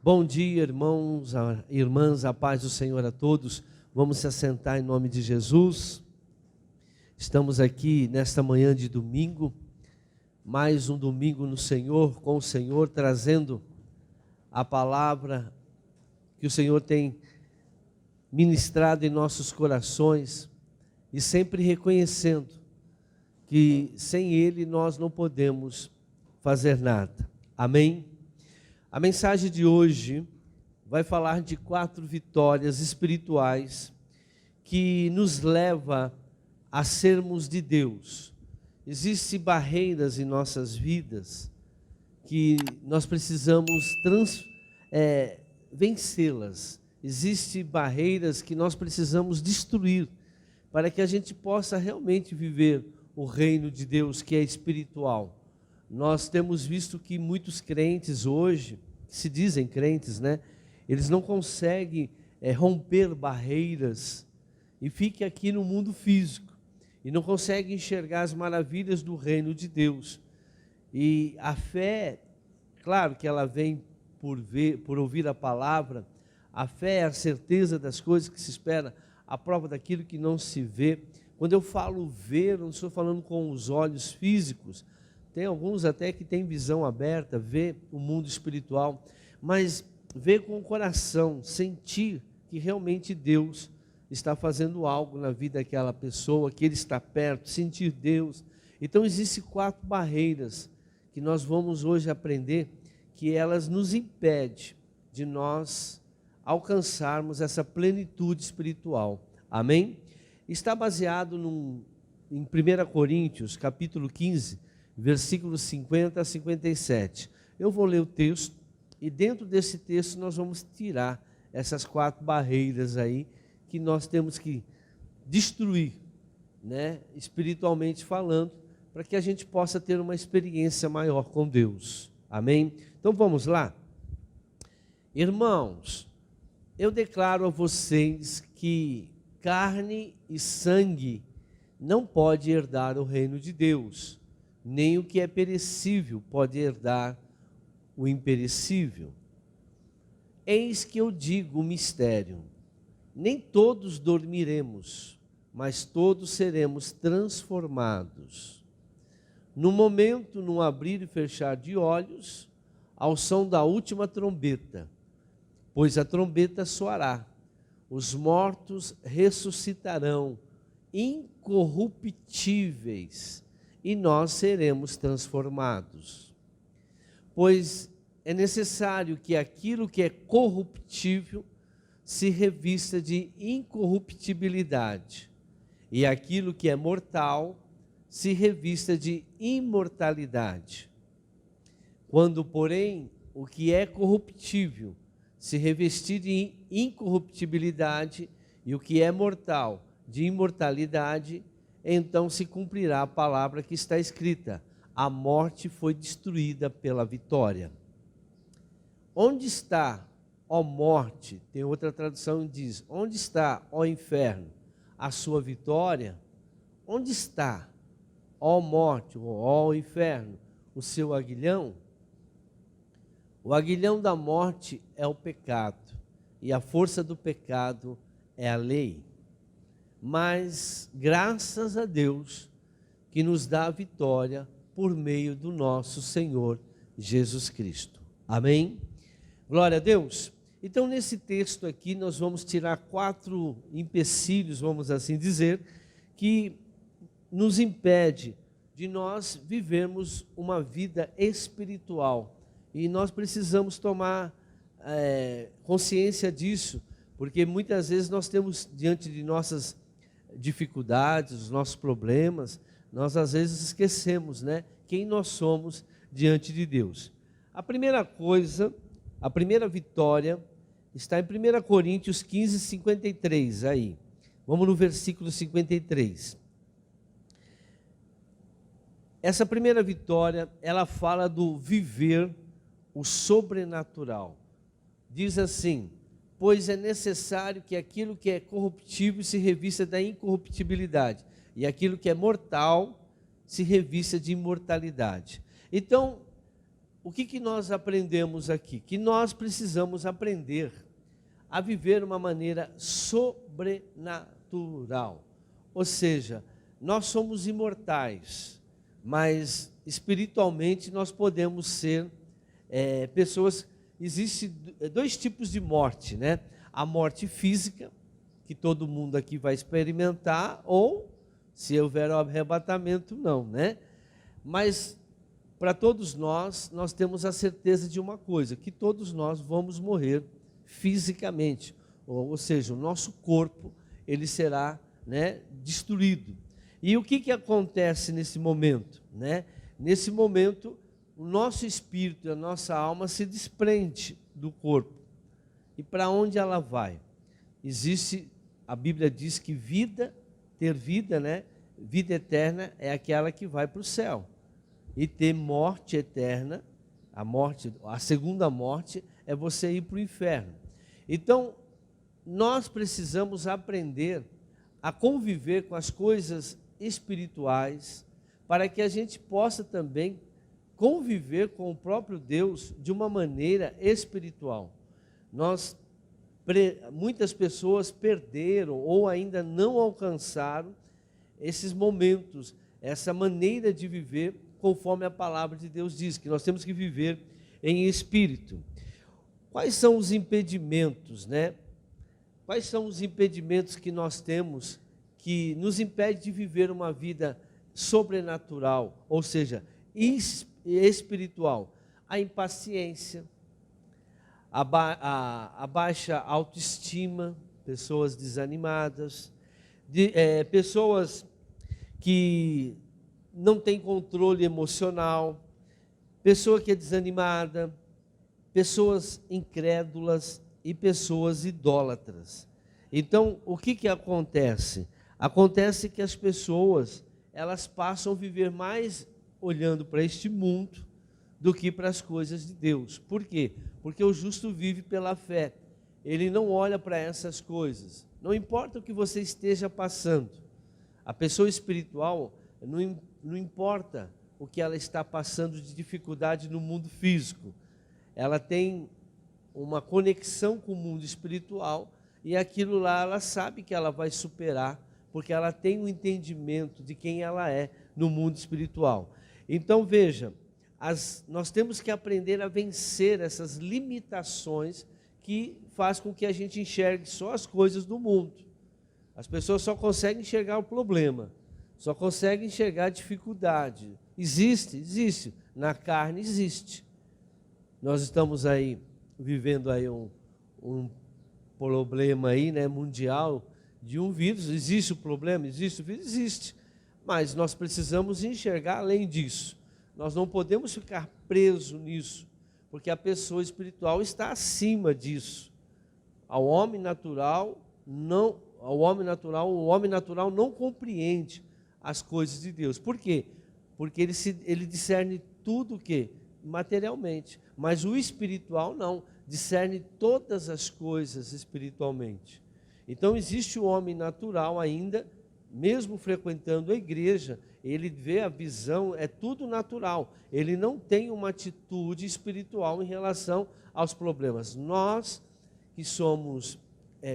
Bom dia, irmãos, irmãs, a paz do Senhor a todos. Vamos se assentar em nome de Jesus. Estamos aqui nesta manhã de domingo, mais um domingo no Senhor, com o Senhor, trazendo a palavra que o Senhor tem ministrado em nossos corações e sempre reconhecendo que sem Ele nós não podemos fazer nada. Amém? A mensagem de hoje vai falar de 4 vitórias espirituais que nos leva a sermos de Deus. Existem barreiras em nossas vidas que nós precisamos vencê-las. Existem barreiras que nós precisamos destruir para que a gente possa realmente viver o reino de Deus, que é espiritual. Nós temos visto que muitos crentes hoje, que se dizem crentes, eles não conseguem romper barreiras e ficam aqui no mundo físico e não conseguem enxergar as maravilhas do reino de Deus. E a fé, claro que ela vem por ouvir a palavra. A fé é a certeza das coisas que se espera, a prova daquilo que não se vê. Quando eu falo ver, não estou falando com os olhos físicos. Tem alguns até que têm visão aberta, vê o mundo espiritual, mas vê com o coração, sentir que realmente Deus está fazendo algo na vida daquela pessoa, que Ele está perto, sentir Deus. Então existem 4 barreiras que nós vamos hoje aprender, que elas nos impedem de nós alcançarmos essa plenitude espiritual. Amém? Está baseado em 1 Coríntios, capítulo 15, versículos 50 a 57. Eu vou ler o texto e dentro desse texto nós vamos tirar essas 4 barreiras aí que nós temos que destruir, espiritualmente falando, para que a gente possa ter uma experiência maior com Deus. Amém? Então vamos lá? Irmãos, eu declaro a vocês que carne e sangue não pode herdar o reino de Deus, nem o que é perecível pode herdar o imperecível. Eis que eu digo o mistério: nem todos dormiremos, mas todos seremos transformados. No momento, num abrir e fechar de olhos, ao som da última trombeta, pois a trombeta soará, os mortos ressuscitarão, incorruptíveis, e nós seremos transformados. Pois é necessário que aquilo que é corruptível se revista de incorruptibilidade, e aquilo que é mortal se revista de imortalidade. Quando, porém, o que é corruptível se revestir de incorruptibilidade e o que é mortal de imortalidade, então se cumprirá a palavra que está escrita: a morte foi destruída pela vitória. Onde está, ó morte? Tem outra tradução que diz: onde está, ó inferno, a sua vitória? Onde está, ó morte, ó inferno, o seu aguilhão? O aguilhão da morte é o pecado, e a força do pecado é a lei. Mas graças a Deus que nos dá a vitória por meio do nosso Senhor Jesus Cristo. Amém? Glória a Deus. Então nesse texto aqui nós vamos tirar 4 empecilhos, vamos assim dizer, que nos impede de nós vivermos uma vida espiritual. E nós precisamos tomar consciência disso, porque muitas vezes nós temos diante de nossas dificuldades, os nossos problemas, nós às vezes esquecemos, quem nós somos diante de Deus. A primeira coisa, a primeira vitória está em 1 Coríntios 15, 53, aí. Vamos no versículo 53. Essa primeira vitória, ela fala do viver o sobrenatural. Diz assim: pois é necessário que aquilo que é corruptível se revista da incorruptibilidade, e aquilo que é mortal se revista de imortalidade. Então, o que nós aprendemos aqui? Que nós precisamos aprender a viver uma maneira sobrenatural. Ou seja, nós somos imortais, mas espiritualmente nós podemos ser pessoas. Existem dois tipos de morte, né? A morte física, que todo mundo aqui vai experimentar, ou, se houver o arrebatamento, não, né? Mas, para todos nós temos a certeza de uma coisa, que todos nós vamos morrer fisicamente, ou seja, o nosso corpo, ele será, né, destruído. E o que acontece nesse momento, né? Nesse momento, o nosso espírito e a nossa alma se desprende do corpo. E para onde ela vai? Existe, a Bíblia diz que ter vida, né? Vida eterna é aquela que vai para o céu. E ter morte eterna, a segunda morte, é você ir para o inferno. Então, nós precisamos aprender a conviver com as coisas espirituais, para que a gente possa também conviver com o próprio Deus de uma maneira espiritual. Muitas pessoas perderam ou ainda não alcançaram esses momentos, essa maneira de viver conforme a palavra de Deus diz, que nós temos que viver em espírito. Quais são os impedimentos, né? Quais são os impedimentos que nós temos que nos impede de viver uma vida sobrenatural, ou seja, espiritual? A impaciência, a baixa autoestima, pessoas desanimadas, pessoas que não têm controle emocional, pessoa que é desanimada, pessoas incrédulas e pessoas idólatras. Então, o que acontece? Acontece que as pessoas, elas passam a viver mais olhando para este mundo do que para as coisas de Deus. Por quê? Porque o justo vive pela fé. Ele não olha para essas coisas. Não importa o que você esteja passando. A pessoa espiritual, não importa o que ela está passando de dificuldade no mundo físico. Ela tem uma conexão com o mundo espiritual e aquilo lá ela sabe que ela vai superar, porque ela tem um entendimento de quem ela é no mundo espiritual. Então veja, nós temos que aprender a vencer essas limitações que faz com que a gente enxergue só as coisas do mundo. As pessoas só conseguem enxergar o problema, só conseguem enxergar a dificuldade. Existe, na carne existe. Nós estamos aí vivendo aí um problema aí, né, mundial de um vírus. Existe o problema? Existe o vírus? Existe. Mas nós precisamos enxergar além disso. Nós não podemos ficar presos nisso, porque a pessoa espiritual está acima disso. O homem natural não compreende as coisas de Deus. Por quê? Porque ele discerne tudo o quê? Materialmente. Mas o espiritual não, discerne todas as coisas espiritualmente. Então existe o homem natural ainda, mesmo frequentando a igreja, ele vê a visão, é tudo natural. Ele não tem uma atitude espiritual em relação aos problemas. Nós que somos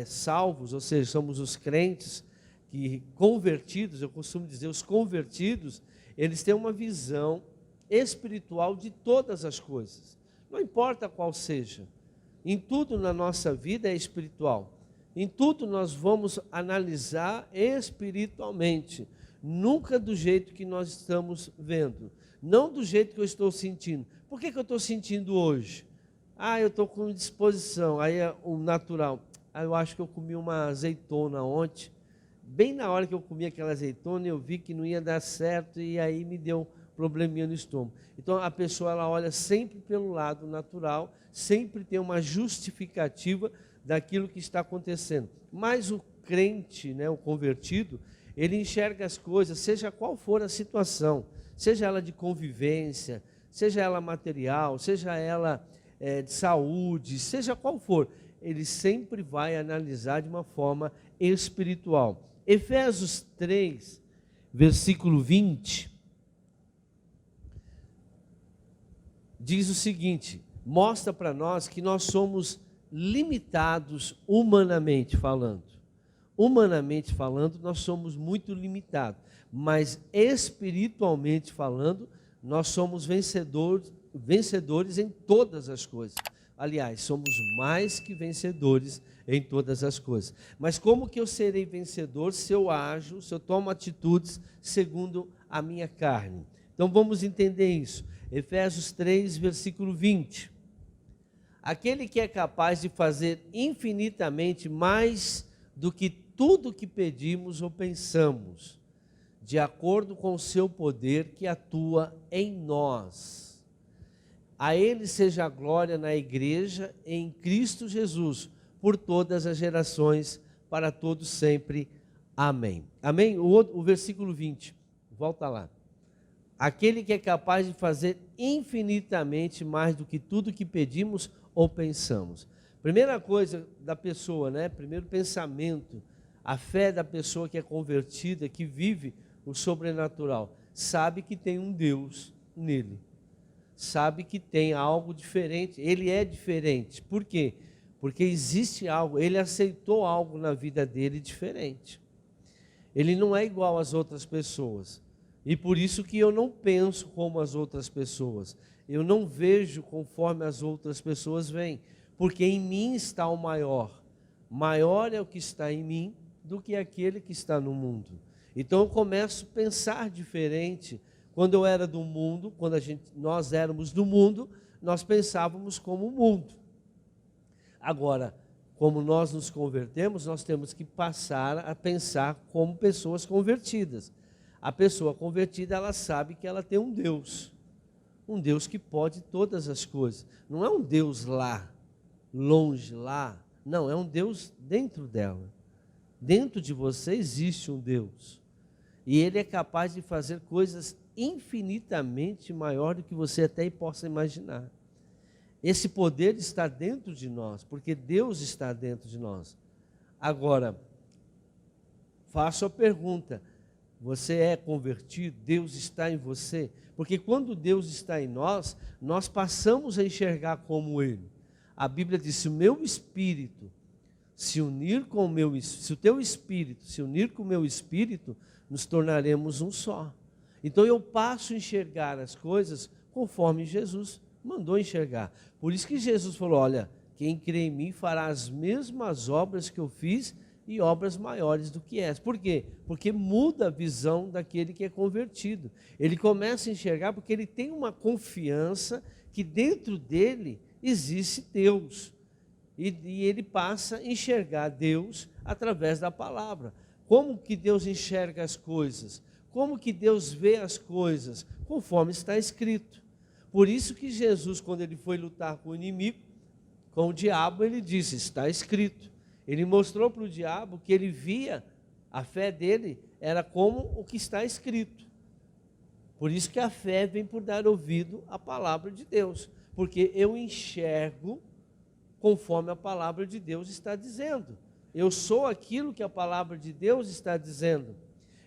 salvos, ou seja, somos os crentes que convertidos, eu costumo dizer, os convertidos, eles têm uma visão espiritual de todas as coisas. Não importa qual seja. Em tudo na nossa vida é espiritual. Em tudo nós vamos analisar espiritualmente. Nunca do jeito que nós estamos vendo. Não do jeito que eu estou sentindo. Por que eu estou sentindo hoje? Eu estou com disposição. Aí é o natural. Eu acho que eu comi uma azeitona ontem. Bem na hora que eu comi aquela azeitona, eu vi que não ia dar certo e aí me deu probleminha no estômago. Então a pessoa ela olha sempre pelo lado natural, sempre tem uma justificativa daquilo que está acontecendo. Mas o crente, né, o convertido, ele enxerga as coisas, seja qual for a situação, seja ela de convivência, seja ela material, seja ela de saúde, seja qual for, ele sempre vai analisar de uma forma espiritual. Efésios 3, versículo 20, diz o seguinte, mostra para nós que nós somos limitados humanamente falando. Humanamente falando, nós somos muito limitados, mas espiritualmente falando, nós somos vencedores em todas as coisas. Aliás, somos mais que vencedores em todas as coisas. Mas como que eu serei vencedor se eu ajo, se eu tomo atitudes segundo a minha carne? Então vamos entender isso. Efésios 3, versículo 20. Aquele que é capaz de fazer infinitamente mais do que tudo que pedimos ou pensamos, de acordo com o seu poder que atua em nós. A Ele seja a glória na igreja, em Cristo Jesus, por todas as gerações, para todos sempre. Amém. Amém? O versículo 20, volta lá. Aquele que é capaz de fazer infinitamente mais do que tudo que pedimos ou pensamos. Primeira coisa da pessoa, né? Primeiro pensamento, a fé da pessoa que é convertida, que vive o sobrenatural, sabe que tem um Deus nele. Sabe que tem algo diferente, ele é diferente. Por quê? Porque existe algo, ele aceitou algo na vida dele diferente. Ele não é igual às outras pessoas. E por isso que eu não penso como as outras pessoas. Eu não vejo conforme as outras pessoas veem. Porque em mim está o maior. Maior é o que está em mim do que aquele que está no mundo. Então eu começo a pensar diferente. Quando eu era do mundo, quando nós éramos do mundo, nós pensávamos como o mundo. Agora, como nós nos convertemos, nós temos que passar a pensar como pessoas convertidas. A pessoa convertida, ela sabe que ela tem um Deus que pode todas as coisas. Não é um Deus lá, longe lá, não, é um Deus dentro dela. Dentro de você existe um Deus. E Ele é capaz de fazer coisas infinitamente maior do que você até possa imaginar. Esse poder está dentro de nós, porque Deus está dentro de nós. Agora, faço a pergunta, você é convertido? Deus está em você? Porque quando Deus está em nós, nós passamos a enxergar como Ele. A Bíblia diz, se o meu espírito se unir com o meu, se o teu espírito se unir com o meu espírito, nos tornaremos um só. Então eu passo a enxergar as coisas conforme Jesus mandou enxergar. Por isso que Jesus falou, olha, quem crê em mim fará as mesmas obras que eu fiz e obras maiores do que essa. Por quê? Porque muda a visão daquele que é convertido. Ele começa a enxergar porque ele tem uma confiança que dentro dele existe Deus. E ele passa a enxergar Deus através da palavra. Como que Deus enxerga as coisas? Como que Deus vê as coisas? Conforme está escrito. Por isso que Jesus, quando ele foi lutar com o inimigo, com o diabo, ele disse, está escrito. Ele mostrou para o diabo que ele via, a fé dele era como o que está escrito. Por isso que a fé vem por dar ouvido à palavra de Deus. Porque eu enxergo conforme a palavra de Deus está dizendo. Eu sou aquilo que a palavra de Deus está dizendo.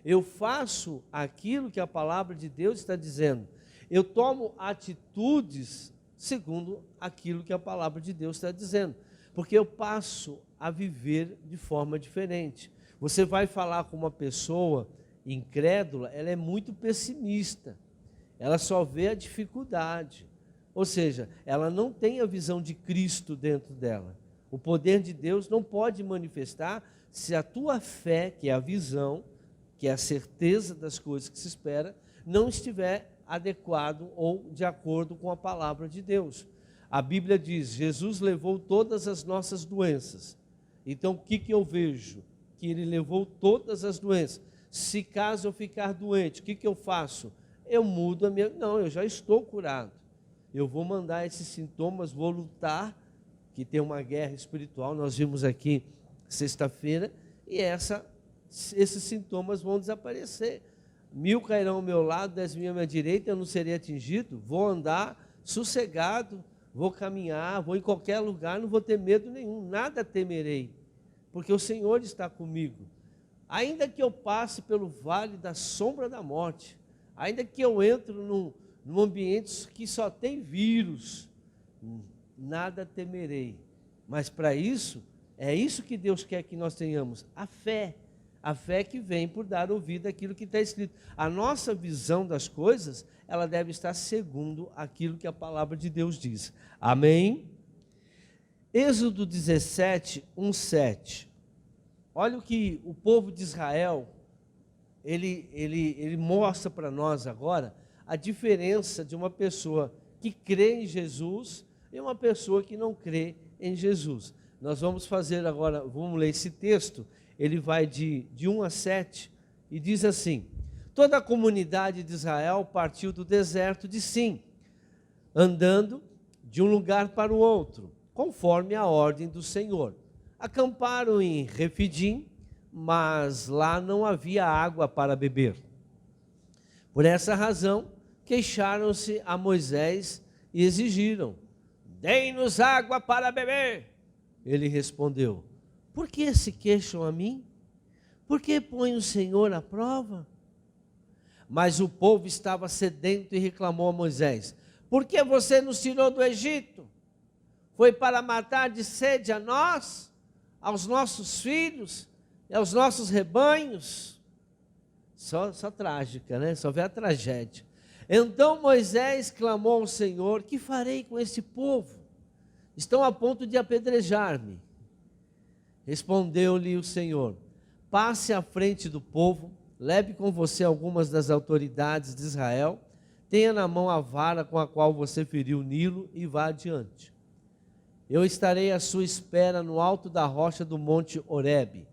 Eu faço aquilo que a palavra de Deus está dizendo. Eu tomo atitudes segundo aquilo que a palavra de Deus está dizendo. Porque eu passo a viver de forma diferente. Você vai falar com uma pessoa incrédula, ela é muito pessimista. Ela só vê a dificuldade. Ou seja, ela não tem a visão de Cristo dentro dela. O poder de Deus não pode manifestar se a tua fé, que é a visão, que é a certeza das coisas que se espera, não estiver adequado ou de acordo com a palavra de Deus. A Bíblia diz, Jesus levou todas as nossas doenças. Então, o que eu vejo? Que Ele levou todas as doenças. Se caso eu ficar doente, o que eu faço? Eu mudo a minha... Não, eu já estou curado. Eu vou mandar esses sintomas, vou lutar, que tem uma guerra espiritual, nós vimos aqui sexta-feira, e esses sintomas vão desaparecer. 1000 cairão ao meu lado, 10.000 à minha direita, eu não serei atingido, vou andar sossegado, vou caminhar, vou em qualquer lugar, não vou ter medo nenhum, nada temerei, porque o Senhor está comigo. Ainda que eu passe pelo vale da sombra da morte, ainda que eu entre num ambiente que só tem vírus, nada temerei. Mas para isso, é isso que Deus quer que nós tenhamos, a fé. A fé que vem por dar ouvido àquilo que está escrito. A nossa visão das coisas, ela deve estar segundo aquilo que a palavra de Deus diz. Amém? Êxodo 17, 1:7. Olha o que o povo de Israel, ele mostra para nós agora a diferença de uma pessoa que crê em Jesus e uma pessoa que não crê em Jesus. Nós vamos fazer agora, vamos ler esse texto. Ele vai de 1 a 7 e diz assim: toda a comunidade de Israel partiu do deserto de Sim, andando de um lugar para o outro, conforme a ordem do Senhor. Acamparam em Refidim, mas lá não havia água para beber. Por essa razão, queixaram-se a Moisés e exigiram: dei-nos água para beber. Ele respondeu: por que se queixam a mim? Por que põe o Senhor à prova? Mas o povo estava sedento e reclamou a Moisés: por que você nos tirou do Egito? Foi para matar de sede a nós, aos nossos filhos e aos nossos rebanhos? Só trágica, né? Só vê a tragédia. Então Moisés clamou ao Senhor: que farei com esse povo? Estão a ponto de apedrejar-me. Respondeu-lhe o Senhor: passe à frente do povo, leve com você algumas das autoridades de Israel, tenha na mão a vara com a qual você feriu o Nilo e vá adiante. Eu estarei à sua espera no alto da rocha do monte Horebe.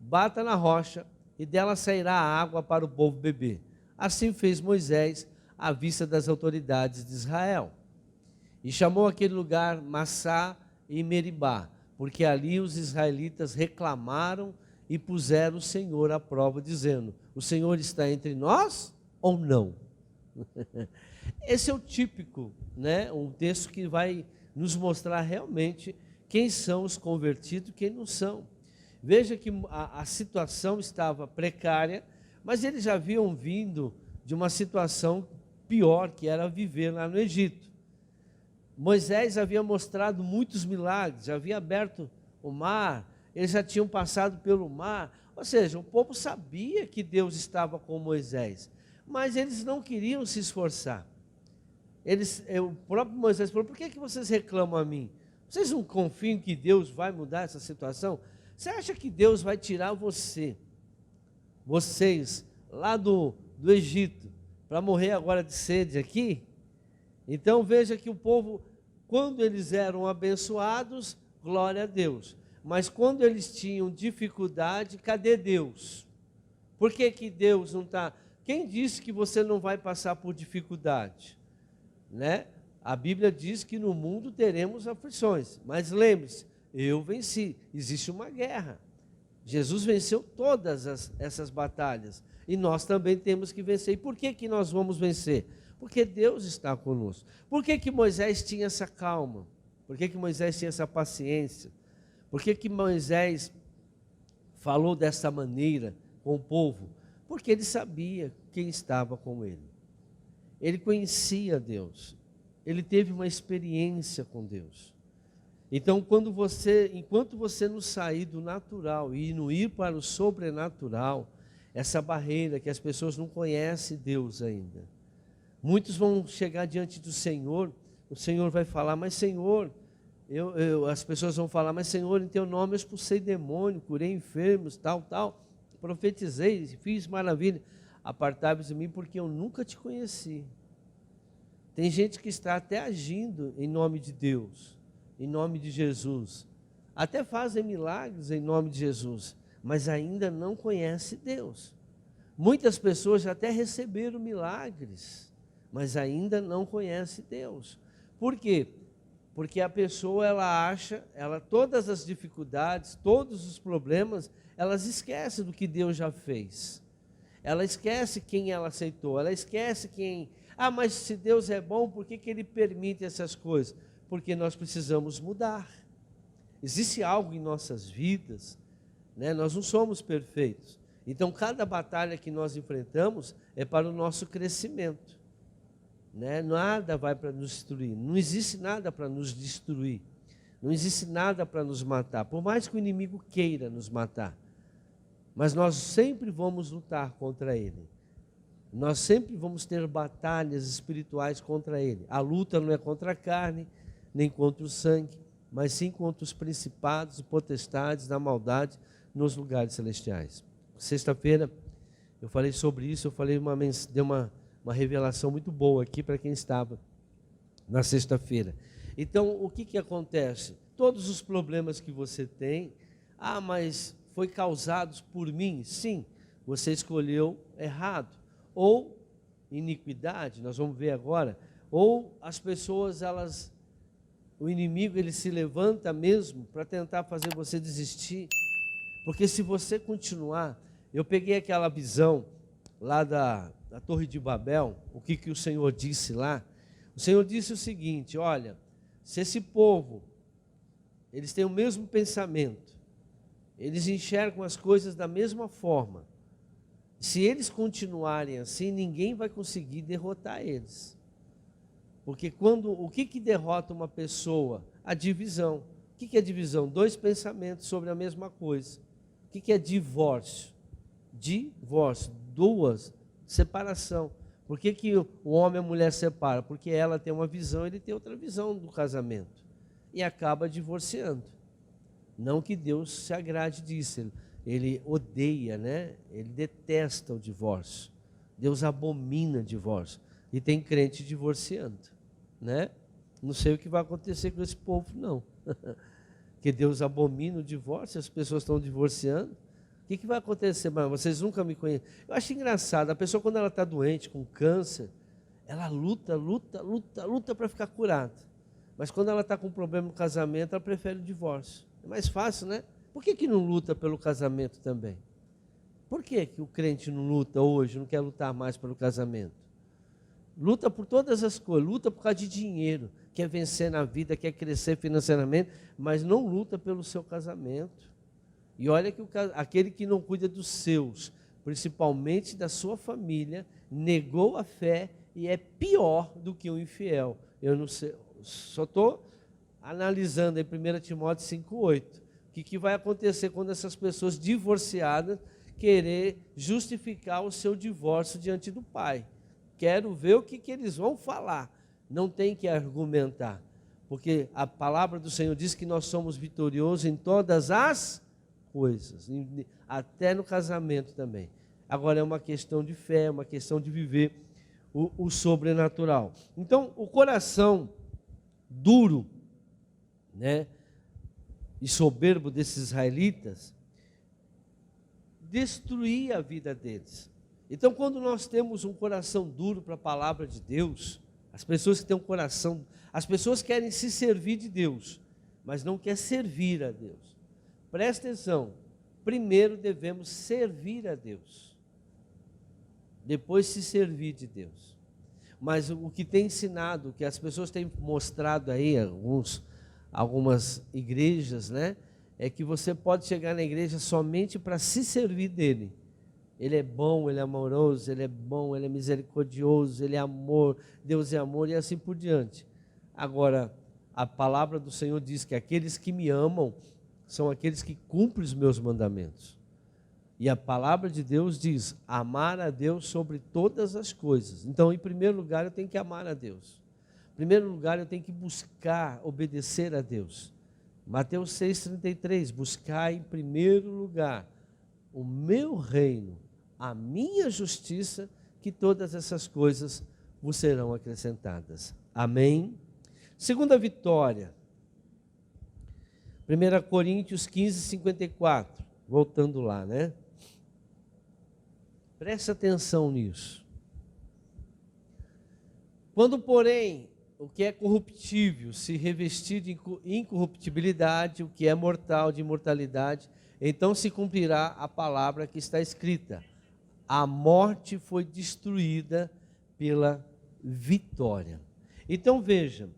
Bata na rocha e dela sairá água para o povo beber. Assim fez Moisés à vista das autoridades de Israel. E chamou aquele lugar Massá e Meribá, porque ali os israelitas reclamaram e puseram o Senhor à prova, dizendo: o Senhor está entre nós ou não? Esse é o típico, né? Um texto que vai nos mostrar realmente quem são os convertidos e quem não são. Veja que a situação estava precária, mas eles já haviam vindo de uma situação pior, que era viver lá no Egito. Moisés havia mostrado muitos milagres, já havia aberto o mar, eles já tinham passado pelo mar, ou seja, o povo sabia que Deus estava com Moisés, mas eles não queriam se esforçar. O próprio Moisés falou: por que vocês reclamam a mim? Vocês não confiam que Deus vai mudar essa situação? Você acha que Deus vai tirar vocês lá do Egito, para morrer agora de sede aqui? Então veja que o povo, quando eles eram abençoados, glória a Deus. Mas quando eles tinham dificuldade, cadê Deus? Por que Deus não está? Quem disse que você não vai passar por dificuldade? Né? A Bíblia diz que no mundo teremos aflições, mas lembre-se, eu venci, existe uma guerra. Jesus venceu todas essas batalhas e nós também temos que vencer. E por que nós vamos vencer? Porque Deus está conosco. Por que Moisés tinha essa calma? Por que Moisés tinha essa paciência? Por que Moisés falou dessa maneira com o povo? Porque ele sabia quem estava com ele. Ele conhecia Deus. Ele teve uma experiência com Deus. Então, enquanto você não sair do natural e não ir para o sobrenatural, essa barreira que as pessoas não conhecem Deus ainda. Muitos vão chegar diante do Senhor, o Senhor vai falar: mas Senhor, as pessoas vão falar: mas Senhor, em teu nome eu expulsei demônio, curei enfermos, tal, profetizei, fiz maravilha. Apartai-vos de mim, porque eu nunca te conheci. Tem gente que está até agindo em nome de Deus, em nome de Jesus, até fazem milagres em nome de Jesus, mas ainda não conhece Deus. Muitas pessoas já até receberam milagres, mas ainda não conhece Deus. Por quê? Porque a pessoa, ela acha, todas as dificuldades, todos os problemas, elas esquecem do que Deus já fez. Ela esquece quem ela aceitou, ela esquece quem... mas se Deus é bom, por que Ele permite essas coisas? Porque nós precisamos mudar. Existe algo em nossas vidas, né? Nós não somos perfeitos. Então, cada batalha que nós enfrentamos é para o nosso crescimento. né? Nada vai para nos destruir. Não existe nada para nos destruir. Não existe nada para nos matar. Por mais que o inimigo queira nos matar. Mas nós sempre vamos lutar contra ele. Nós sempre vamos ter batalhas espirituais contra ele. A luta não é contra a carne, nem contra o sangue, mas sim contra os principados e potestades da maldade nos lugares celestiais. Sexta-feira eu falei sobre isso, dei uma revelação muito boa aqui para quem estava na sexta-feira. Então, o que acontece? Todos os problemas que você tem, mas foi causados por mim? Sim, você escolheu errado. Ou iniquidade, nós vamos ver agora, ou as pessoas, o inimigo, ele se levanta mesmo para tentar fazer você desistir. Porque se você continuar, eu peguei aquela visão lá da Torre de Babel, o que o Senhor disse lá? O Senhor disse o seguinte: olha, se esse povo, eles têm o mesmo pensamento, eles enxergam as coisas da mesma forma, se eles continuarem assim, ninguém vai conseguir derrotar eles. Porque o que derrota uma pessoa? A divisão. O que é divisão? Dois pensamentos sobre a mesma coisa. O que é divórcio? Divórcio, separação. Por que o homem e a mulher separam? Porque ela tem uma visão, ele tem outra visão do casamento. E acaba divorciando. Não que Deus se agrade disso, ele odeia, né? Ele detesta o divórcio. Deus abomina divórcio. E tem crente divorciando, né? Não sei o que vai acontecer com esse povo, não. Porque Deus abomina o divórcio, as pessoas estão divorciando. O que vai acontecer? Mas vocês nunca me conhecem. Eu acho engraçado, a pessoa quando ela está doente, com câncer, ela luta para ficar curada. Mas quando ela está com um problema no casamento, ela prefere o divórcio. É mais fácil, né? Por que não luta pelo casamento também? Por que o crente não luta hoje, não quer lutar mais pelo casamento? Luta por todas as coisas, luta por causa de dinheiro, quer vencer na vida, quer crescer financeiramente, mas não luta pelo seu casamento. E olha que aquele que não cuida dos seus, principalmente da sua família, negou a fé e é pior do que o infiel. Eu não sei, só estou analisando em 1 Timóteo 5,8. O que vai acontecer quando essas pessoas divorciadas querer justificar o seu divórcio diante do pai? Quero ver o que eles vão falar. Não tem que argumentar, porque a palavra do Senhor diz que nós somos vitoriosos em todas as coisas, até no casamento também. Agora é uma questão de fé, é uma questão de viver o sobrenatural. Então, o coração duro, né, e soberbo desses israelitas destruía a vida deles. Então, quando nós temos um coração duro para a palavra de Deus, as pessoas que têm um coração, as pessoas querem se servir de Deus, mas não querem servir a Deus. Presta atenção, primeiro devemos servir a Deus, depois se servir de Deus. Mas o que tem ensinado, o que as pessoas têm mostrado aí, algumas igrejas, né, é que você pode chegar na igreja somente para se servir dele. Ele é bom, ele é amoroso, ele é bom, ele é misericordioso, ele é amor, Deus é amor e assim por diante. Agora, a palavra do Senhor diz que aqueles que me amam são aqueles que cumprem os meus mandamentos. E a palavra de Deus diz, amar a Deus sobre todas as coisas. Então, em primeiro lugar, eu tenho que amar a Deus. Em primeiro lugar, eu tenho que buscar obedecer a Deus. Mateus 6,33, buscar em primeiro lugar o meu reino, a minha justiça, que todas essas coisas vos serão acrescentadas. Amém? Segunda vitória, 1 Coríntios 15:54, voltando lá, né? Presta atenção nisso. Quando, porém, o que é corruptível se revestir de incorruptibilidade, o que é mortal de imortalidade, então se cumprirá a palavra que está escrita: a morte foi destruída pela vitória. Então veja,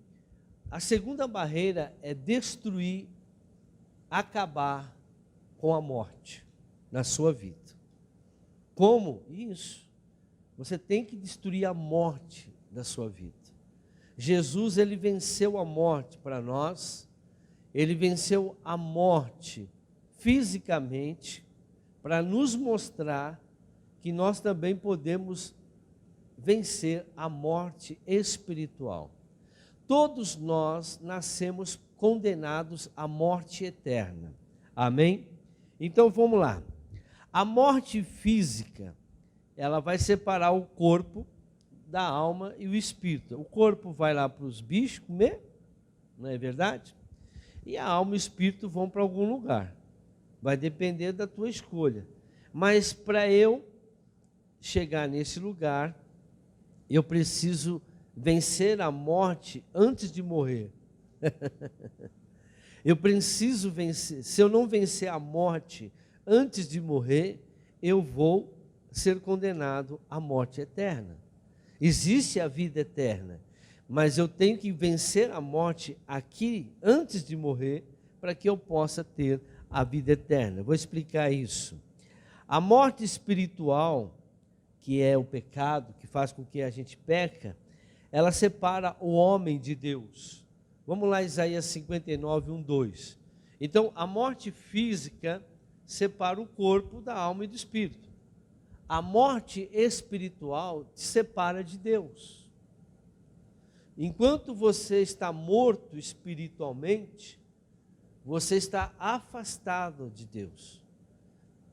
a segunda barreira é destruir, acabar com a morte na sua vida. Como? Isso. Você tem que destruir a morte da sua vida. Jesus, ele venceu a morte para nós, ele venceu a morte fisicamente, para nos mostrar que nós também podemos vencer a morte espiritual. Todos nós nascemos condenados à morte eterna. Amém? Então vamos lá. A morte física, ela vai separar o corpo da alma e o espírito. O corpo vai lá para os bichos comer, não é verdade? E a alma e o espírito vão para algum lugar. Vai depender da tua escolha. Mas para eu chegar nesse lugar, eu preciso vencer a morte antes de morrer. Eu preciso vencer. Se eu não vencer a morte antes de morrer, eu vou ser condenado à morte eterna. Existe a vida eterna, mas eu tenho que vencer a morte aqui antes de morrer para que eu possa ter a vida eterna. Vou explicar isso. A morte espiritual, que é o pecado, que faz com que a gente peca, ela separa o homem de Deus. Vamos lá, Isaías 59, 1, 2. Então, a morte física separa o corpo da alma e do espírito. A morte espiritual te separa de Deus. Enquanto você está morto espiritualmente, você está afastado de Deus.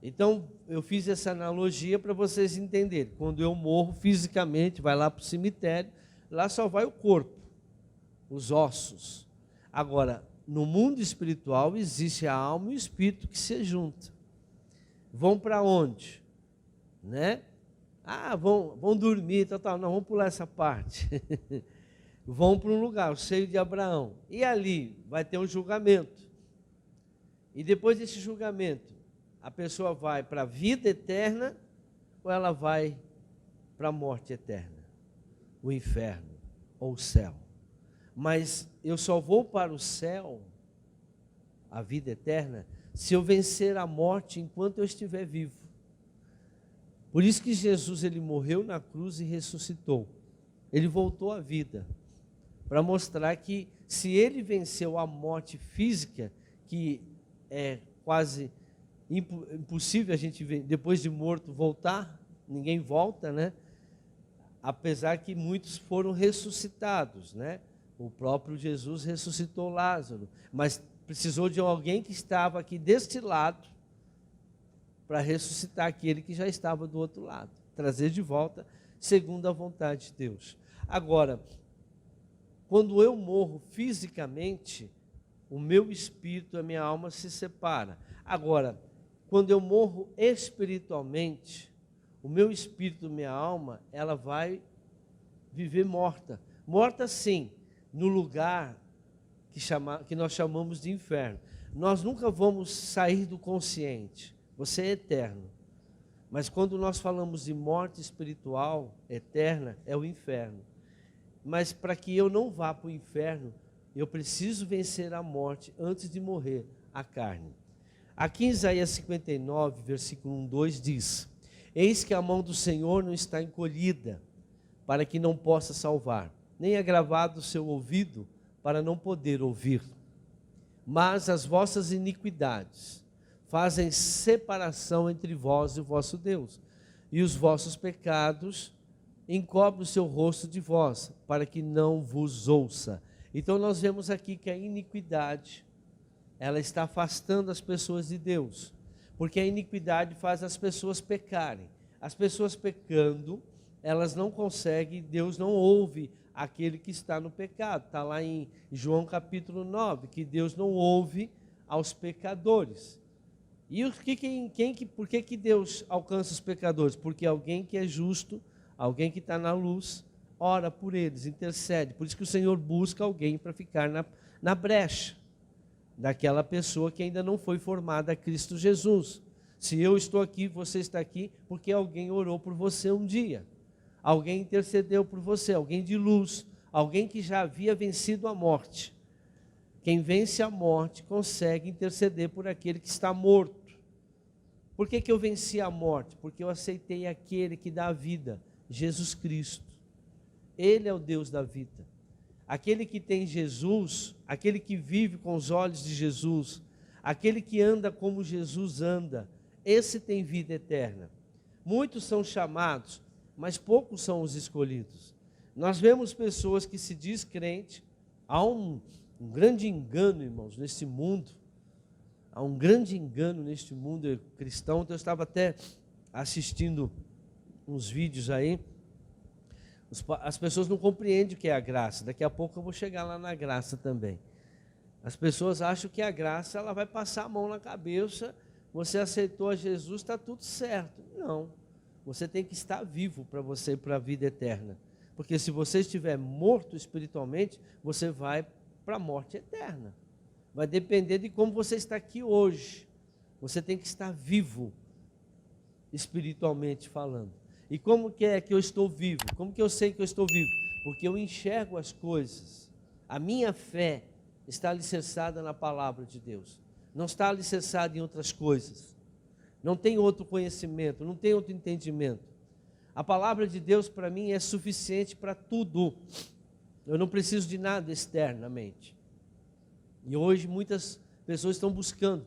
Então, eu fiz essa analogia para vocês entenderem. Quando eu morro fisicamente, vai lá para o cemitério, lá só vai o corpo, os ossos. Agora, no mundo espiritual, existe a alma e o espírito que se juntam. Vão para onde? Né? Vão dormir, tal. Não, vamos pular essa parte. Vão para um lugar, o seio de Abraão. E ali vai ter um julgamento. E depois desse julgamento, a pessoa vai para a vida eterna ou ela vai para a morte eterna? O inferno ou o céu. Mas eu só vou para o céu, a vida eterna, se eu vencer a morte enquanto eu estiver vivo. Por isso que Jesus, ele morreu na cruz e ressuscitou. Ele voltou à vida, para mostrar que se ele venceu a morte física, que é quase impossível a gente, depois de morto, voltar, ninguém volta, né? Apesar que muitos foram ressuscitados, né? O próprio Jesus ressuscitou Lázaro, mas precisou de alguém que estava aqui deste lado, para ressuscitar aquele que já estava do outro lado, trazer de volta, segundo a vontade de Deus. Agora, quando eu morro fisicamente, o meu espírito, a minha alma se separa. Agora, quando eu morro espiritualmente, o meu espírito, minha alma, ela vai viver morta. Morta sim, no lugar que nós chamamos de inferno. Nós nunca vamos sair do consciente. Você é eterno. Mas quando nós falamos de morte espiritual eterna, é o inferno. Mas para que eu não vá para o inferno, eu preciso vencer a morte antes de morrer a carne. Aqui em Isaías 59, versículo 1, 2 diz: Eis que a mão do Senhor não está encolhida, para que não possa salvar, nem agravado o seu ouvido, para não poder ouvir. Mas as vossas iniquidades fazem separação entre vós e o vosso Deus, e os vossos pecados encobrem o seu rosto de vós, para que não vos ouça. Então nós vemos aqui que a iniquidade, ela está afastando as pessoas de Deus, porque a iniquidade faz as pessoas pecarem. As pessoas pecando, elas não conseguem, Deus não ouve aquele que está no pecado. Está lá em João capítulo 9, que Deus não ouve aos pecadores. E por que Deus alcança os pecadores? Porque alguém que é justo, alguém que está na luz, ora por eles, intercede. Por isso que o Senhor busca alguém para ficar na brecha daquela pessoa que ainda não foi formada a Cristo Jesus. Se eu estou aqui, você está aqui, porque alguém orou por você um dia. Alguém intercedeu por você, alguém de luz, alguém que já havia vencido a morte. Quem vence a morte consegue interceder por aquele que está morto. Por que eu venci a morte? Porque eu aceitei aquele que dá a vida, Jesus Cristo. Ele é o Deus da vida. Aquele que tem Jesus, aquele que vive com os olhos de Jesus, aquele que anda como Jesus anda, esse tem vida eterna. Muitos são chamados, mas poucos são os escolhidos. Nós vemos pessoas que se diz crente. Há um grande engano, irmãos, nesse mundo. Há um grande engano neste mundo cristão. Então, eu estava até assistindo uns vídeos aí. As pessoas não compreendem o que é a graça. Daqui a pouco eu vou chegar lá na graça também. As pessoas acham que a graça, ela vai passar a mão na cabeça. Você aceitou a Jesus, está tudo certo. Não. Você tem que estar vivo para você ir para a vida eterna. Porque se você estiver morto espiritualmente, você vai para a morte eterna. Vai depender de como você está aqui hoje. Você tem que estar vivo, espiritualmente falando. E como que é que eu estou vivo? Como que eu sei que eu estou vivo? Porque eu enxergo as coisas. A minha fé está alicerçada na palavra de Deus. Não está alicerçada em outras coisas. Não tem outro conhecimento, não tem outro entendimento. A palavra de Deus para mim é suficiente para tudo. Eu não preciso de nada externamente. E hoje muitas pessoas estão buscando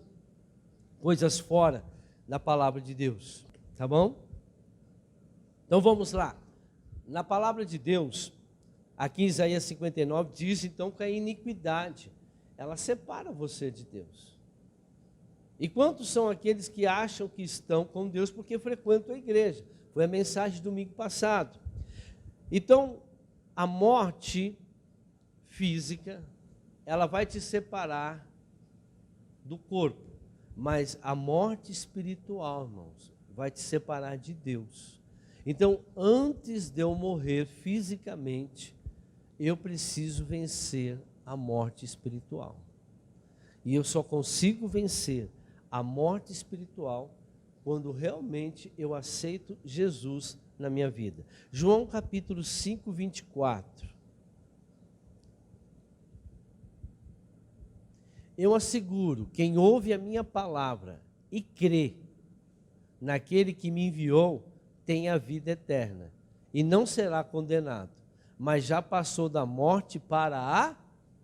coisas fora da palavra de Deus. Tá bom? Então vamos lá. Na palavra de Deus, aqui em Isaías 59, diz então que a iniquidade, ela separa você de Deus. E quantos são aqueles que acham que estão com Deus porque frequentam a igreja? Foi a mensagem do domingo passado. Então, a morte física, ela vai te separar do corpo. Mas a morte espiritual, irmãos, vai te separar de Deus. Então, antes de eu morrer fisicamente, eu preciso vencer a morte espiritual. E eu só consigo vencer a morte espiritual quando realmente eu aceito Jesus na minha vida. João capítulo 5, 24. Eu asseguro, quem ouve a minha palavra e crê naquele que me enviou, tem a vida eterna e não será condenado, mas já passou da morte para a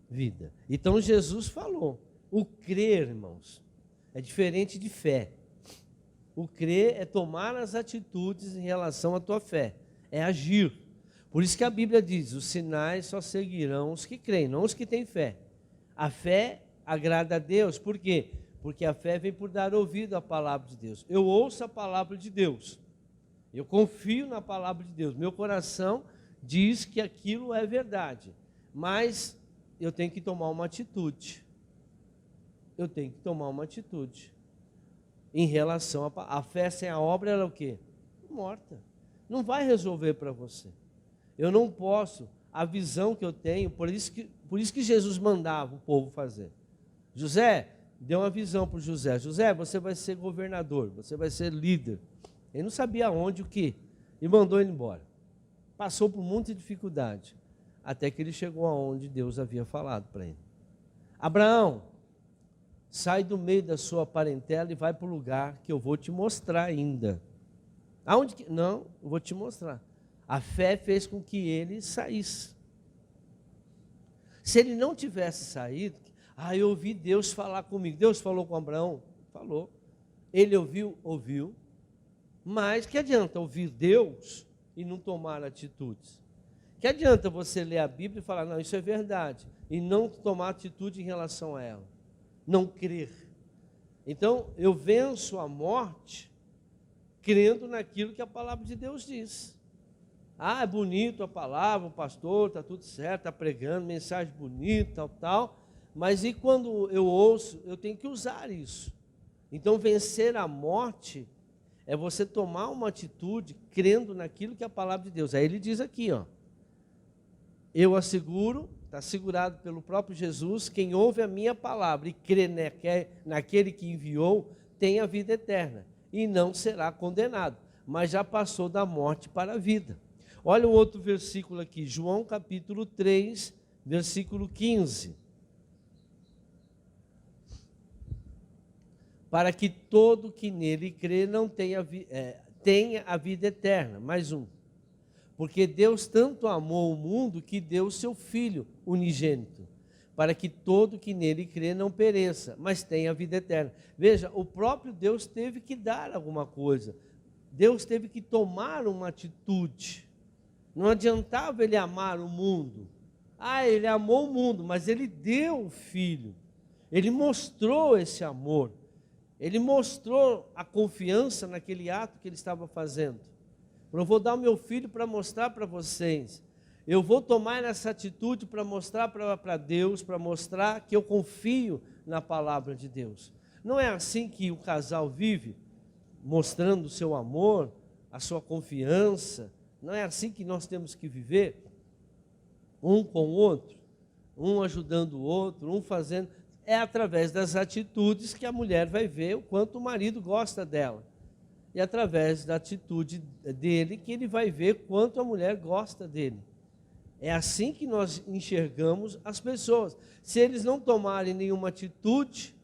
vida. Então Jesus falou, o crer, irmãos, é diferente de fé. O crer é tomar as atitudes em relação à tua fé, é agir. Por isso que a Bíblia diz, os sinais só seguirão os que creem, não os que têm fé. A fé agrada a Deus, por quê? Porque a fé vem por dar ouvido à palavra de Deus. Eu ouço a palavra de Deus, eu confio na palavra de Deus, meu coração diz que aquilo é verdade, mas eu tenho que tomar uma atitude. Eu tenho que tomar uma atitude em relação a fé sem a obra, ela é o quê? Morta. Não vai resolver para você. Eu não posso, a visão que eu tenho, por isso que Jesus mandava o povo fazer. José, deu uma visão para o José. José, você vai ser governador, você vai ser líder. Ele não sabia onde, o que, e mandou ele embora. Passou por muita dificuldade, até que ele chegou aonde Deus havia falado para ele. Abraão, sai do meio da sua parentela e vai para o lugar que eu vou te mostrar ainda. Aonde que? Não, eu vou te mostrar. A fé fez com que ele saísse. Se ele não tivesse saído, eu ouvi Deus falar comigo. Deus falou com Abraão? Falou. Ele ouviu? Ouviu. Mas que adianta ouvir Deus e não tomar atitudes? Que adianta você ler a Bíblia e falar, não, isso é verdade, e não tomar atitude em relação a ela? Não crer. Então, eu venço a morte crendo naquilo que a palavra de Deus diz. É bonito a palavra, o pastor, está tudo certo, está pregando, mensagem bonita, tal, mas e quando eu ouço, eu tenho que usar isso. Então, vencer a morte é você tomar uma atitude crendo naquilo que é a palavra de Deus. Aí ele diz aqui, eu asseguro, está assegurado pelo próprio Jesus, quem ouve a minha palavra e crê naquele que enviou, tem a vida eterna e não será condenado, mas já passou da morte para a vida. Olha o outro versículo aqui, João capítulo 3, versículo 15. Para que todo que nele crê não tenha a vida eterna. Mais um. Porque Deus tanto amou o mundo que deu o seu Filho unigênito, para que todo que nele crê não pereça, mas tenha a vida eterna. Veja, o próprio Deus teve que dar alguma coisa. Deus teve que tomar uma atitude. Não adiantava ele amar o mundo. Ele amou o mundo, mas ele deu o Filho. Ele mostrou esse amor. Ele mostrou a confiança naquele ato que ele estava fazendo. Eu vou dar o meu filho para mostrar para vocês. Eu vou tomar essa atitude para mostrar para Deus, para mostrar que eu confio na palavra de Deus. Não é assim que o casal vive, mostrando o seu amor, a sua confiança. Não é assim que nós temos que viver, um com o outro, um ajudando o outro, um fazendo. É através das atitudes que a mulher vai ver o quanto o marido gosta dela. E através da atitude dele que ele vai ver quanto a mulher gosta dele. É assim que nós enxergamos as pessoas. Se eles não tomarem nenhuma atitude,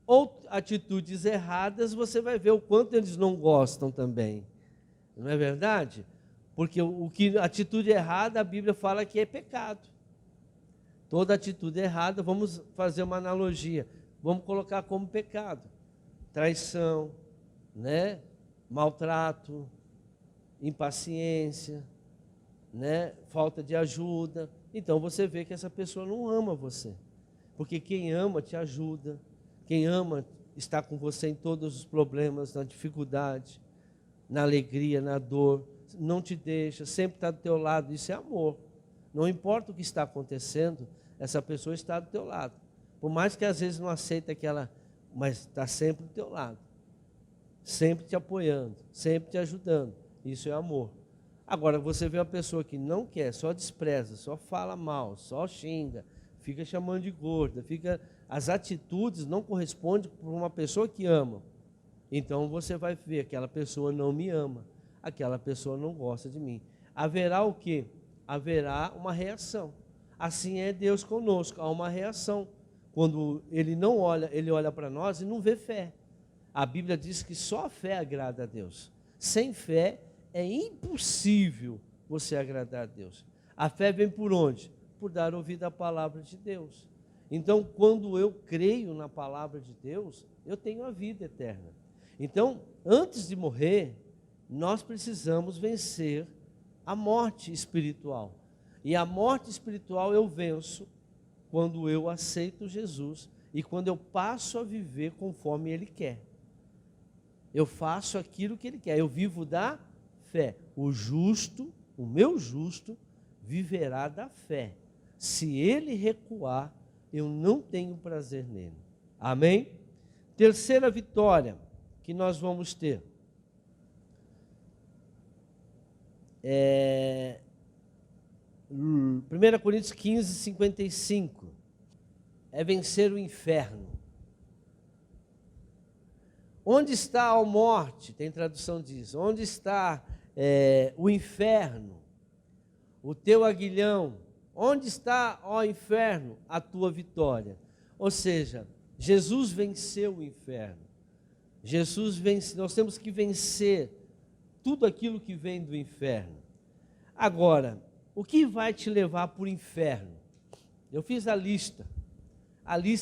ou atitudes erradas, você vai ver o quanto eles não gostam também. Não é verdade? Porque a atitude errada, a Bíblia fala que é pecado. Toda atitude errada, vamos fazer uma analogia, vamos colocar como pecado. Traição, né? Maltrato, impaciência, né? Falta de ajuda. Então você vê que essa pessoa não ama você. Porque quem ama te ajuda, quem ama está com você em todos os problemas, na dificuldade, na alegria, na dor, não te deixa, sempre está do teu lado. Isso é amor. Não importa o que está acontecendo, essa pessoa está do teu lado. Por mais que às vezes não aceita aquela, mas está sempre do teu lado. Sempre te apoiando, sempre te ajudando. Isso é amor. Agora, você vê uma pessoa que não quer, só despreza, só fala mal, só xinga, fica chamando de gorda, as atitudes não correspondem para uma pessoa que ama. Então, você vai ver, aquela pessoa não me ama, aquela pessoa não gosta de mim. Haverá o quê? Haverá uma reação. Assim é Deus conosco, há uma reação. Quando Ele não olha, Ele olha para nós e não vê fé. A Bíblia diz que só a fé agrada a Deus. Sem fé é impossível você agradar a Deus. A fé vem por onde? Por dar ouvido à palavra de Deus. Então, quando eu creio na palavra de Deus, eu tenho a vida eterna. Então, antes de morrer, nós precisamos vencer a morte espiritual. E a morte espiritual eu venço quando eu aceito Jesus e quando eu passo a viver conforme Ele quer. Eu faço aquilo que Ele quer, eu vivo da fé. O justo, o meu justo, viverá da fé. Se ele recuar, eu não tenho prazer nele. Amém? Terceira vitória que nós vamos ter. 1 Coríntios 15, 55. É vencer o inferno. Onde está a morte? Tem tradução disso. Onde está o inferno? O teu aguilhão. Onde está, ó inferno, a tua vitória? Ou seja, Jesus venceu o inferno. Jesus vence, nós temos que vencer tudo aquilo que vem do inferno. Agora, o que vai te levar para o inferno? Eu fiz a lista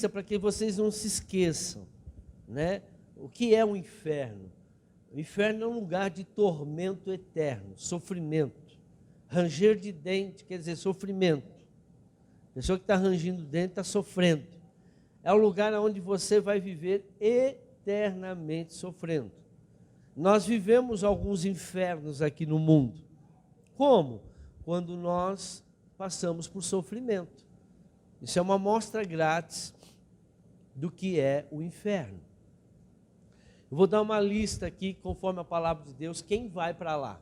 para que vocês não se esqueçam, né? O que é o inferno? O inferno é um lugar de tormento eterno, sofrimento. Ranger de dente quer dizer sofrimento. A pessoa que está rangindo dente está sofrendo. É um lugar onde você vai viver eternamente sofrendo. Nós vivemos alguns infernos aqui no mundo. Como? Quando nós passamos por sofrimento. Isso é uma amostra grátis do que é o inferno. Eu vou dar uma lista aqui, conforme a palavra de Deus, quem vai para lá.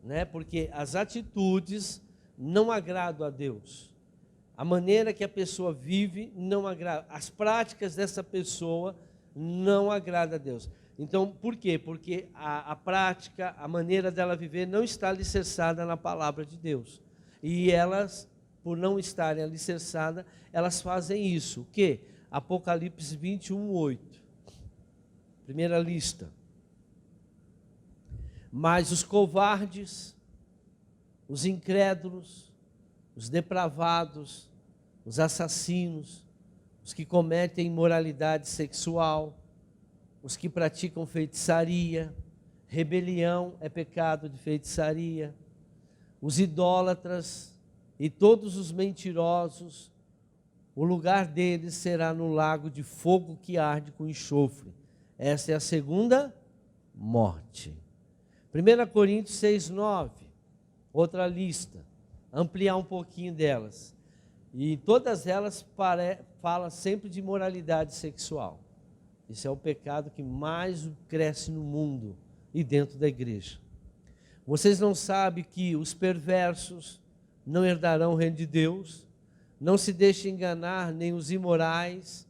Né? Porque as atitudes não agradam a Deus. A maneira que a pessoa vive não agrada. As práticas dessa pessoa não agradam a Deus. Então, por quê? Porque a prática, a maneira dela viver não está alicerçada na palavra de Deus. E elas, por não estarem alicerçadas, elas fazem isso. O quê? Apocalipse 21, 8. Primeira lista. Mas os covardes, os incrédulos, os depravados, os assassinos, os que cometem imoralidade sexual, os que praticam feitiçaria, rebelião é pecado de feitiçaria, os idólatras e todos os mentirosos, o lugar deles será no lago de fogo que arde com enxofre. Essa é a segunda morte. 1 Coríntios 6:9, outra lista, ampliar um pouquinho delas. E todas elas falam sempre de moralidade sexual. Esse é o pecado que mais cresce no mundo e dentro da igreja. Vocês não sabem que os perversos não herdarão o reino de Deus? Não se deixem enganar nem os imorais,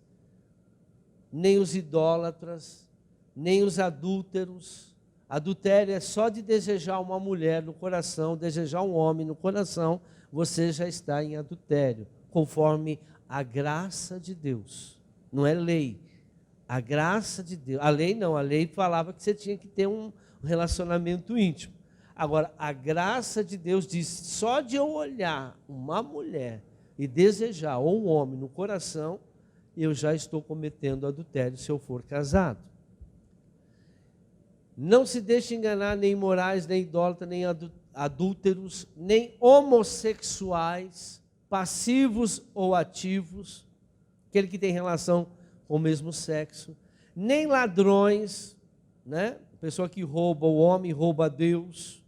nem os idólatras, nem os adúlteros. Adultério é só de desejar uma mulher no coração, desejar um homem no coração, você já está em adultério, conforme a graça de Deus. Não é lei, a graça de Deus. A lei não, a lei falava que você tinha que ter um relacionamento íntimo. Agora, a graça de Deus diz, só de eu olhar uma mulher e desejar, ou um homem no coração, eu já estou cometendo adultério se eu for casado. Não se deixe enganar nem imorais, nem idólatras, nem adúlteros, nem homossexuais, passivos ou ativos, aquele que tem relação com o mesmo sexo, nem ladrões, né? Pessoa que rouba o homem, rouba a Deus,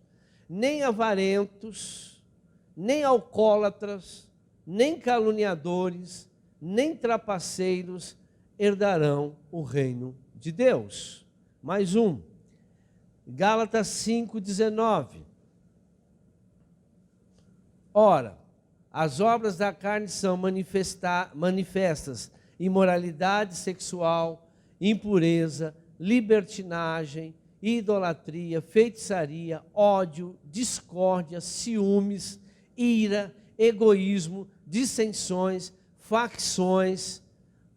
nem avarentos, nem alcoólatras, nem caluniadores, nem trapaceiros herdarão o reino de Deus. Mais um, Gálatas 5:19. Ora, as obras da carne são manifestas: imoralidade sexual, impureza, libertinagem, idolatria, feitiçaria, ódio, discórdia, ciúmes, ira, egoísmo, dissensões, facções,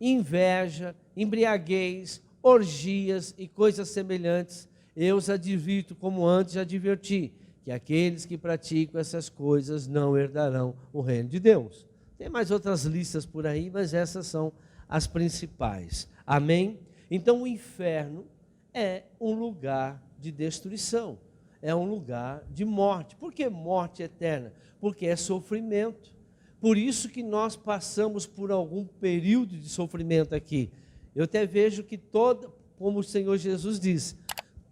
inveja, embriaguez, orgias e coisas semelhantes. Eu os advirto, como antes adverti, que aqueles que praticam essas coisas não herdarão o reino de Deus. Tem mais outras listas por aí, mas essas são as principais. Amém? Então o inferno é um lugar de destruição, é um lugar de morte. Por que morte eterna? Porque é sofrimento. Por isso que nós passamos por algum período de sofrimento aqui. Eu até vejo que como o Senhor Jesus diz,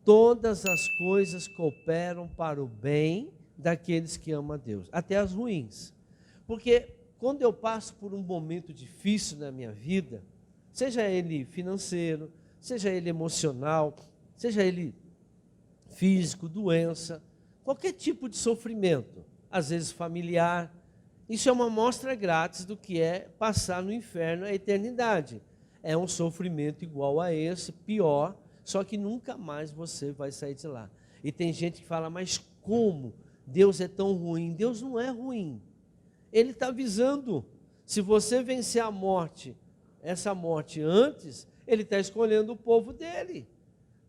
todas as coisas cooperam para o bem daqueles que amam a Deus, até as ruins. Porque quando eu passo por um momento difícil na minha vida, seja ele financeiro, seja ele emocional, seja ele físico, doença, qualquer tipo de sofrimento, às vezes familiar, isso é uma amostra grátis do que é passar no inferno a eternidade. É um sofrimento igual a esse, pior, só que nunca mais você vai sair de lá. E tem gente que fala, mas como? Deus é tão ruim. Deus não é ruim. Ele está avisando. Se você vencer a morte, essa morte antes, Ele está escolhendo o povo dele.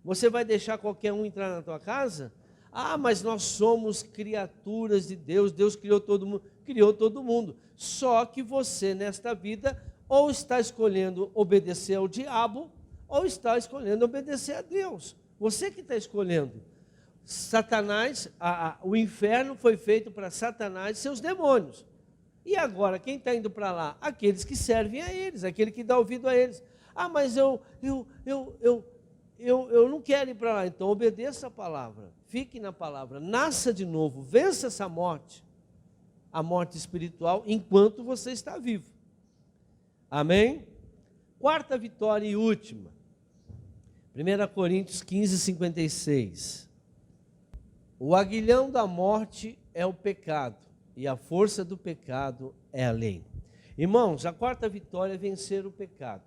Você vai deixar qualquer um entrar na tua casa? Ah, mas nós somos criaturas de Deus. Deus criou todo mundo. Criou todo mundo. Só que você, nesta vida, ou está escolhendo obedecer ao diabo, ou está escolhendo obedecer a Deus. Você que está escolhendo. Satanás, o inferno foi feito para Satanás e seus demônios. E agora, quem está indo para lá? Aqueles que servem a eles, aquele que dá ouvido a eles. Ah, mas eu não quero ir para lá. Então obedeça a palavra, fique na palavra, nasça de novo, vença essa morte, a morte espiritual, enquanto você está vivo. Amém? Quarta vitória e última. 1 Coríntios 15:56. O aguilhão da morte é o pecado, e a força do pecado é a lei. Irmãos, a quarta vitória é vencer o pecado.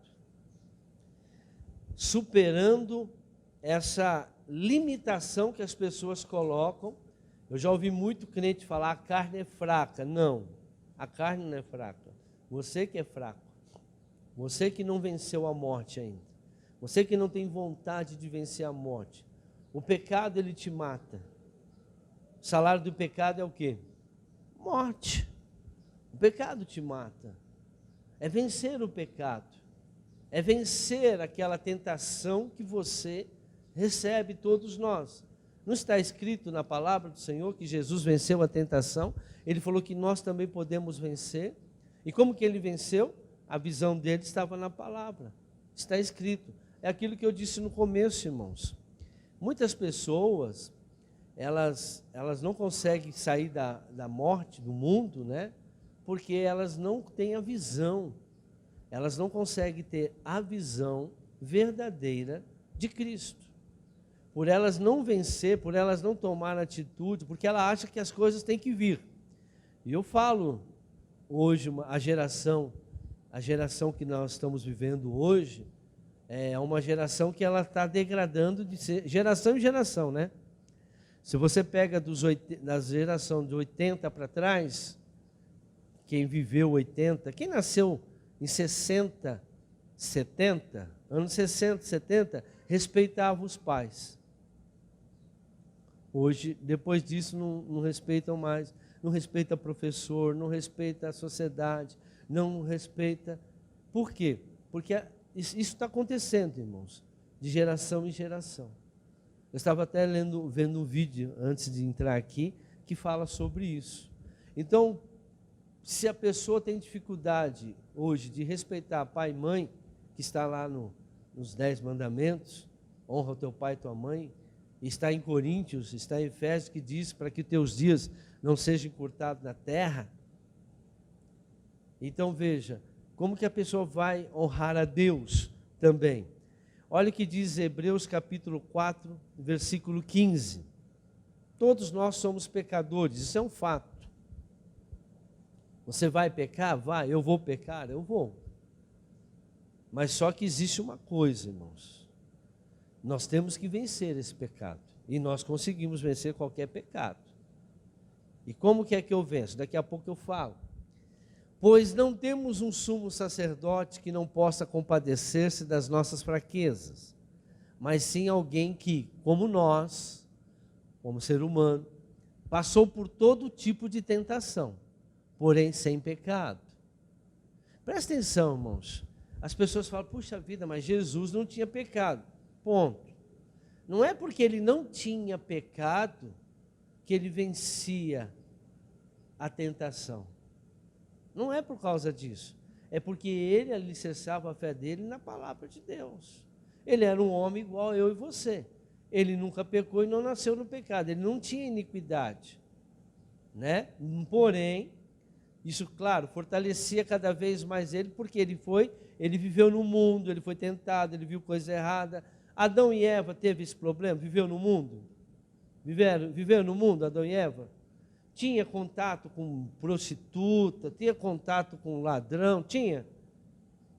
Superando essa limitação que as pessoas colocam. Eu já ouvi muito crente falar, a carne é fraca. Não, a carne não é fraca. Você que é fraco. Você que não venceu a morte ainda. Você que não tem vontade de vencer a morte. O pecado, ele te mata. O salário do pecado é o quê? Morte. O pecado te mata. É vencer o pecado. É vencer aquela tentação que você recebe, todos nós. Não está escrito na palavra do Senhor que Jesus venceu a tentação? Ele falou que nós também podemos vencer. E como que ele venceu? A visão dele estava na palavra. Está escrito. É aquilo que eu disse no começo, irmãos. Muitas pessoas, elas não conseguem sair da morte, do mundo, né? Porque elas não têm a visão. Elas não conseguem ter a visão verdadeira de Cristo. Por elas não vencer, por elas não tomar atitude, porque ela acha que as coisas têm que vir. E eu falo hoje, a geração que nós estamos vivendo hoje, é uma geração que ela está degradando de ser, geração em geração, né? Se você pega da geração de 80 para trás, quem viveu 80, quem nasceu em 60, 70, anos 60, 70, respeitava os pais. Hoje, depois disso, não respeitam mais, não respeita professor, não respeita a sociedade, não respeita. Por quê? Porque isso está acontecendo, irmãos, de geração em geração. Eu estava até vendo um vídeo antes de entrar aqui que fala sobre isso. Então, se a pessoa tem dificuldade hoje de respeitar pai e mãe, que está lá nos 10 mandamentos, honra o teu pai e tua mãe, está em Coríntios, está em Efésios, que diz para que teus dias não sejam encurtados na terra. Então veja, como que a pessoa vai honrar a Deus também? Olha o que diz Hebreus capítulo 4, versículo 15. Todos nós somos pecadores, isso é um fato. Você vai pecar? Vai. Eu vou pecar? Eu vou. Mas só que existe uma coisa, irmãos. Nós temos que vencer esse pecado. E nós conseguimos vencer qualquer pecado. E como que é que eu venço? Daqui a pouco eu falo. Pois não temos um sumo sacerdote que não possa compadecer-se das nossas fraquezas, mas sim alguém que, como nós, como ser humano, passou por todo tipo de tentação, porém sem pecado. Presta atenção, irmãos. As pessoas falam, puxa vida, mas Jesus não tinha pecado. Ponto. Não é porque ele não tinha pecado que ele vencia a tentação. Não é por causa disso. É porque ele alicerçava a fé dele na palavra de Deus. Ele era um homem igual eu e você. Ele nunca pecou e não nasceu no pecado. Ele não tinha iniquidade, né? Porém, isso, claro, fortalecia cada vez mais ele, porque ele viveu no mundo, ele foi tentado, ele viu coisa errada. Adão e Eva teve esse problema, viveu no mundo? Viveram no mundo, Adão e Eva? Tinha contato com prostituta, tinha contato com ladrão, tinha.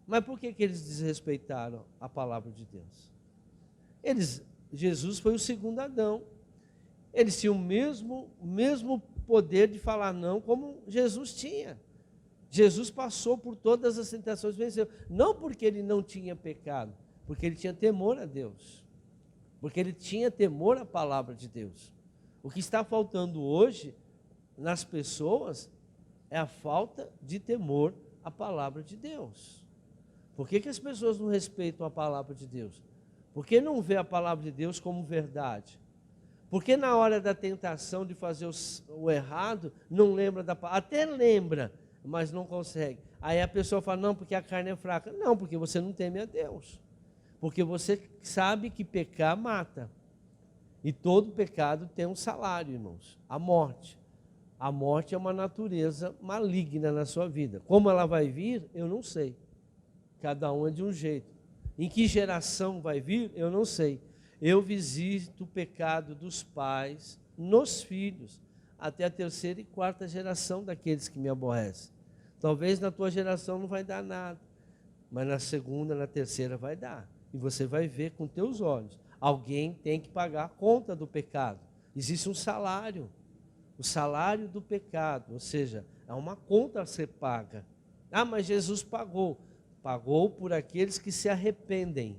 Mas por que eles desrespeitaram a palavra de Deus? Jesus foi o segundo Adão. Eles tinham o mesmo poder de falar não como Jesus tinha. Jesus passou por todas as tentações e venceu. Não porque ele não tinha pecado, porque ele tinha temor a Deus. Porque ele tinha temor à palavra de Deus. O que está faltando hoje nas pessoas é a falta de temor à palavra de Deus. Por que as pessoas não respeitam a palavra de Deus? Por que não vê a palavra de Deus como verdade? Porque na hora da tentação de fazer o errado, não lembra da palavra, até lembra, mas não consegue. Aí a pessoa fala, não, porque a carne é fraca. Não, porque você não teme a Deus. Porque você sabe que pecar mata. E todo pecado tem um salário, irmãos, a morte. A morte é uma natureza maligna na sua vida. Como ela vai vir, eu não sei. Cada um é de um jeito. Em que geração vai vir, eu não sei. Eu visito o pecado dos pais nos filhos, até a terceira e quarta geração daqueles que me aborrecem. Talvez na tua geração não vai dar nada, mas na segunda, na terceira vai dar. E você vai ver com teus olhos. Alguém tem que pagar a conta do pecado. Existe um salário. O salário do pecado, ou seja, é uma conta a ser paga. Ah, mas Jesus pagou. Pagou por aqueles que se arrependem.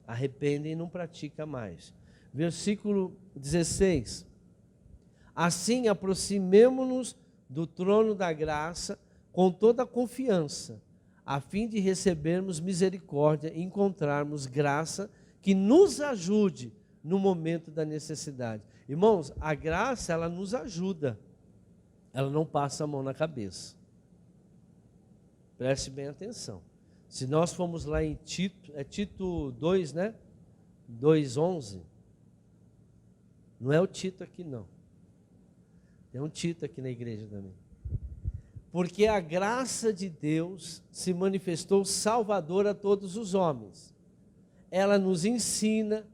Arrependem e não pratica mais. Versículo 16. Assim, aproximemo-nos do trono da graça com toda a confiança, a fim de recebermos misericórdia e encontrarmos graça que nos ajude no momento da necessidade. Irmãos, a graça, ela nos ajuda. Ela não passa a mão na cabeça. Preste bem atenção. Se nós formos lá em Tito, é Tito 2, né? 2:11. Não é o Tito aqui, não. Tem um Tito aqui na igreja também. Porque a graça de Deus se manifestou salvadora a todos os homens. Ela nos ensina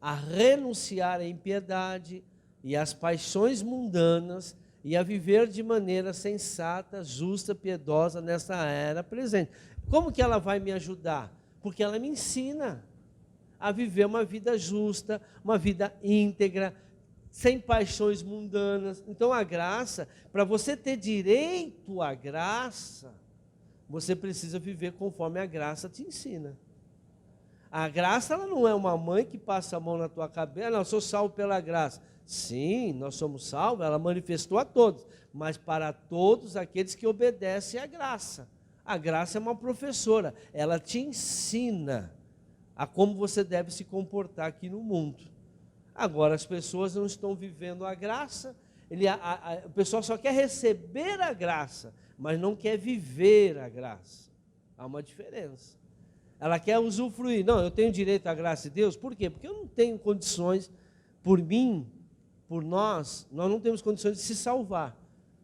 a renunciar à impiedade e às paixões mundanas e a viver de maneira sensata, justa, piedosa nesta era presente. Como que ela vai me ajudar? Porque ela me ensina a viver uma vida justa, uma vida íntegra, sem paixões mundanas. Então a graça, para você ter direito à graça, você precisa viver conforme a graça te ensina. A graça, ela não é uma mãe que passa a mão na tua cabeça, não, eu sou salvo pela graça. Sim, nós somos salvos, ela manifestou a todos, mas para todos aqueles que obedecem à graça. A graça é uma professora, ela te ensina a como você deve se comportar aqui no mundo. Agora, as pessoas não estão vivendo a graça, o pessoal só quer receber a graça, mas não quer viver a graça. Há uma diferença. Ela quer usufruir. Não, eu tenho direito à graça de Deus. Por quê? Porque eu não tenho condições, por mim, por nós não temos condições de se salvar.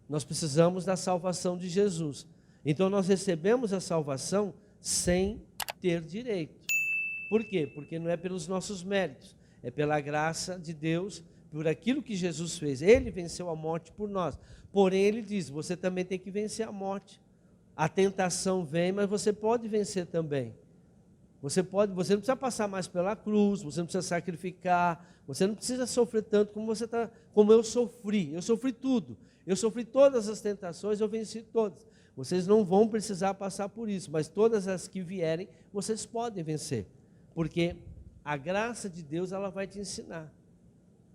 Nós precisamos da salvação de Jesus. Então, nós recebemos a salvação sem ter direito. Por quê? Porque não é pelos nossos méritos. É pela graça de Deus, por aquilo que Jesus fez. Ele venceu a morte por nós. Porém, ele diz, você também tem que vencer a morte. A tentação vem, mas você pode vencer também. Você não precisa passar mais pela cruz, você não precisa sacrificar, você não precisa sofrer tanto como eu sofri. Eu sofri tudo. Eu sofri todas as tentações, eu venci todas. Vocês não vão precisar passar por isso, mas todas as que vierem, vocês podem vencer. Porque a graça de Deus, ela vai te ensinar.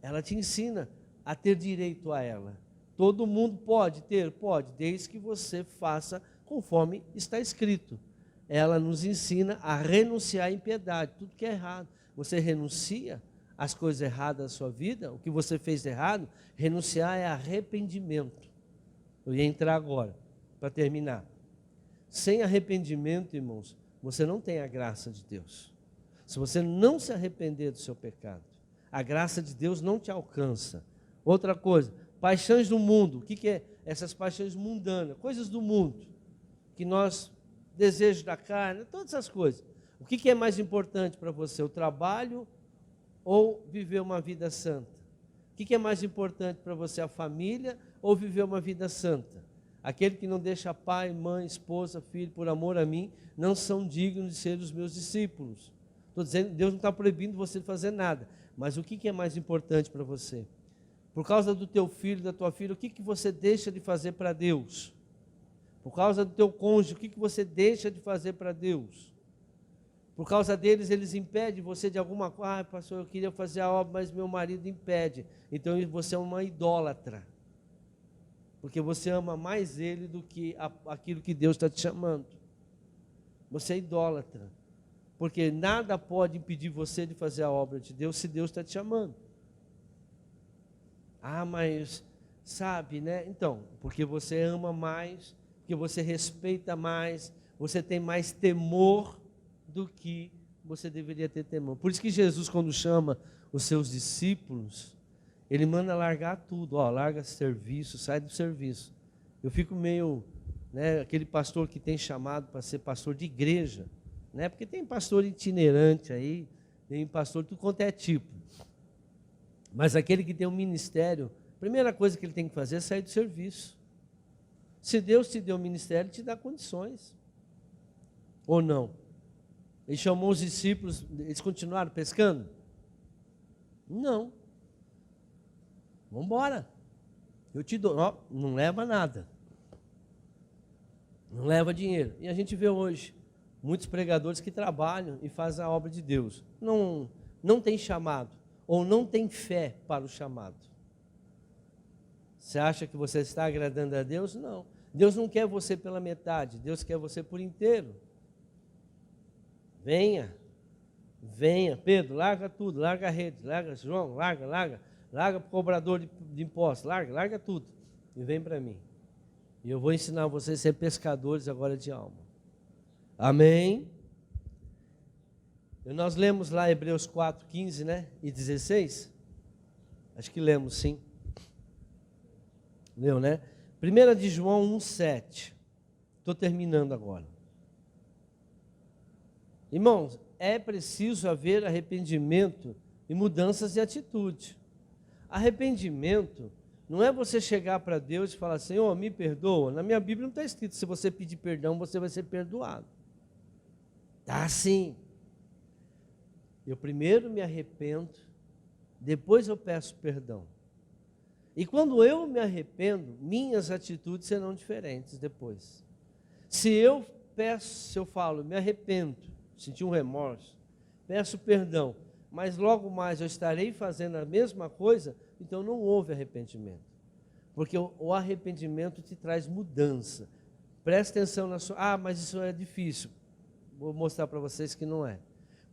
Ela te ensina a ter direito a ela. Todo mundo pode ter? Pode, desde que você faça conforme está escrito. Ela nos ensina a renunciar à impiedade, tudo que é errado. Você renuncia às coisas erradas da sua vida, o que você fez de errado, renunciar é arrependimento. Eu ia entrar agora, para terminar. Sem arrependimento, irmãos, você não tem a graça de Deus. Se você não se arrepender do seu pecado, a graça de Deus não te alcança. Outra coisa, paixões do mundo. O que é essas paixões mundanas? Coisas do mundo, que nós, desejos da carne, todas essas coisas. O que é mais importante para você, o trabalho ou viver uma vida santa? O que é mais importante para você, a família ou viver uma vida santa? Aquele que não deixa pai, mãe, esposa, filho, por amor a mim, não são dignos de ser os meus discípulos. Estou dizendo, Deus não está proibindo você de fazer nada. Mas o que é mais importante para você? Por causa do teu filho, da tua filha, o que você deixa de fazer para Deus? Por causa do teu cônjuge, o que você deixa de fazer para Deus? Por causa deles, eles impedem você de alguma coisa. Ah, pastor, eu queria fazer a obra, mas meu marido impede. Então você é uma idólatra. Porque você ama mais ele do que aquilo que Deus está te chamando. Você é idólatra. Porque nada pode impedir você de fazer a obra de Deus se Deus está te chamando. Ah, mas sabe, né? Então, porque você ama mais, porque você respeita mais, você tem mais temor do que você deveria ter temor. Por isso que Jesus, quando chama os seus discípulos, ele manda largar tudo. Ó, larga serviço, sai do serviço. Eu fico meio, né, aquele pastor que tem chamado para ser pastor de igreja, né? Porque tem pastor itinerante aí, tem pastor de tudo quanto é tipo. Mas aquele que tem um ministério, a primeira coisa que ele tem que fazer é sair do serviço. Se Deus te deu um ministério, ele te dá condições. Ou não? Ele chamou os discípulos, eles continuaram pescando? Não. Vamos embora. Eu te dou. Ó, não leva nada. Não leva dinheiro. E a gente vê hoje muitos pregadores que trabalham e fazem a obra de Deus. Não tem chamado, ou não tem fé para o chamado. Você acha que você está agradando a Deus? Não. Deus não quer você pela metade, Deus quer você por inteiro. Venha. Venha, Pedro, larga tudo, larga a rede, larga João, larga para o cobrador de impostos, larga tudo e vem para mim. E eu vou ensinar vocês a ser pescadores agora de alma. Amém? E nós lemos lá Hebreus 4, 15, né? E 16? Acho que lemos, sim. Leu, né? 1 de João 1, 7. Estou terminando agora. Irmãos, é preciso haver arrependimento e mudanças de atitude. Arrependimento não é você chegar para Deus e falar, Senhor, me perdoa. Na minha Bíblia não está escrito, se você pedir perdão, você vai ser perdoado. Está assim. Eu primeiro me arrependo, depois eu peço perdão. E quando eu me arrependo, minhas atitudes serão diferentes depois. Se eu falo, me arrependo, senti um remorso, peço perdão, mas logo mais eu estarei fazendo a mesma coisa, então não houve arrependimento. Porque o arrependimento te traz mudança. Presta atenção na sua... mas isso é difícil. Vou mostrar para vocês que não é.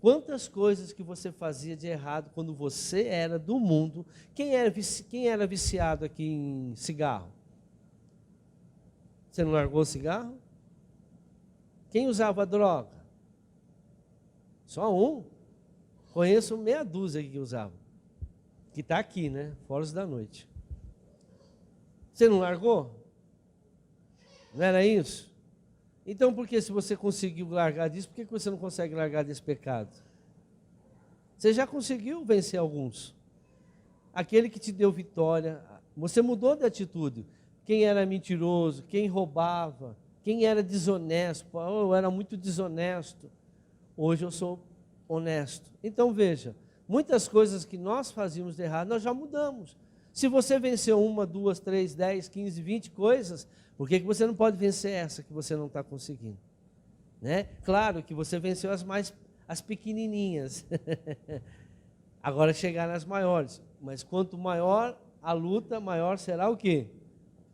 Quantas coisas que você fazia de errado quando você era do mundo. Quem era viciado aqui em cigarro? Você não largou o cigarro? Quem usava droga? Só um. Conheço meia dúzia que usava. Que está aqui, né? Fora os da noite. Você não largou? Não era isso? Então, por que se você conseguiu largar disso, por que você não consegue largar desse pecado? Você já conseguiu vencer alguns. Aquele que te deu vitória, você mudou de atitude. Quem era mentiroso, quem roubava, quem era desonesto, eu era muito desonesto. Hoje eu sou honesto. Então veja, muitas coisas que nós fazíamos de errado, nós já mudamos. Se você venceu 1, 2, 3, 10, 15, 20 coisas, por que você não pode vencer essa que você não está conseguindo? Né? Claro que você venceu as pequenininhas. Agora chegar nas maiores. Mas quanto maior a luta, maior será o quê?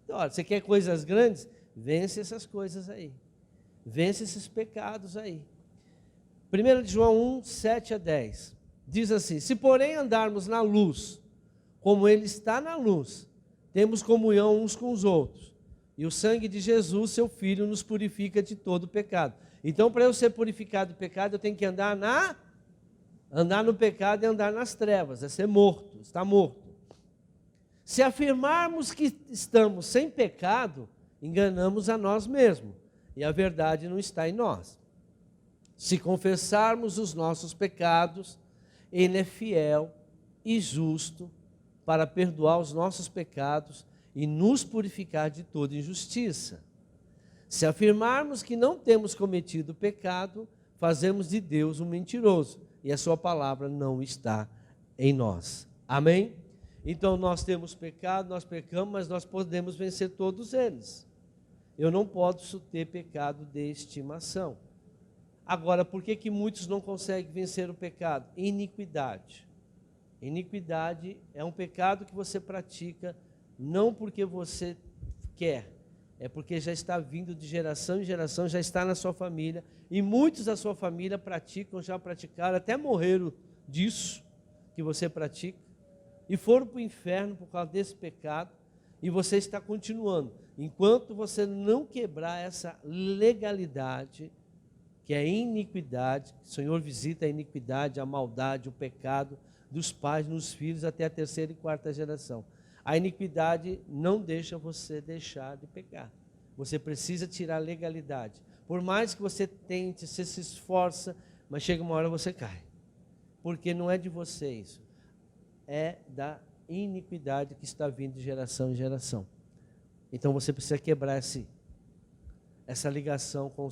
Então, olha, você quer coisas grandes? Vence essas coisas aí. Vence esses pecados aí. 1 de João 1, 7 a 10. Diz assim, se porém andarmos na luz, como Ele está na luz, temos comunhão uns com os outros. E o sangue de Jesus, seu Filho, nos purifica de todo pecado. Então, para eu ser purificado do pecado, eu tenho que andar no pecado e andar nas trevas, é ser morto, estar morto. Se afirmarmos que estamos sem pecado, enganamos a nós mesmos, e a verdade não está em nós. Se confessarmos os nossos pecados, Ele é fiel e justo para perdoar os nossos pecados e nos purificar de toda injustiça. Se afirmarmos que não temos cometido pecado, fazemos de Deus um mentiroso, e a sua palavra não está em nós. Amém? Então nós temos pecado, nós pecamos, mas nós podemos vencer todos eles. Eu não posso ter pecado de estimação. Agora, por que muitos não conseguem vencer o pecado? Iniquidade. Iniquidade é um pecado que você pratica não porque você quer, é porque já está vindo de geração em geração, já está na sua família, e muitos da sua família praticam, já praticaram, até morreram disso que você pratica, e foram para o inferno por causa desse pecado, e você está continuando. Enquanto você não quebrar essa legalidade, que é iniquidade, o Senhor visita a iniquidade, a maldade, o pecado dos pais nos filhos até a 3ª e 4ª geração. A iniquidade não deixa você deixar de pecar. Você precisa tirar a legalidade. Por mais que você tente, você se esforça, mas chega uma hora você cai. Porque não é de você isso. É da iniquidade que está vindo de geração em geração. Então você precisa quebrar essa ligação com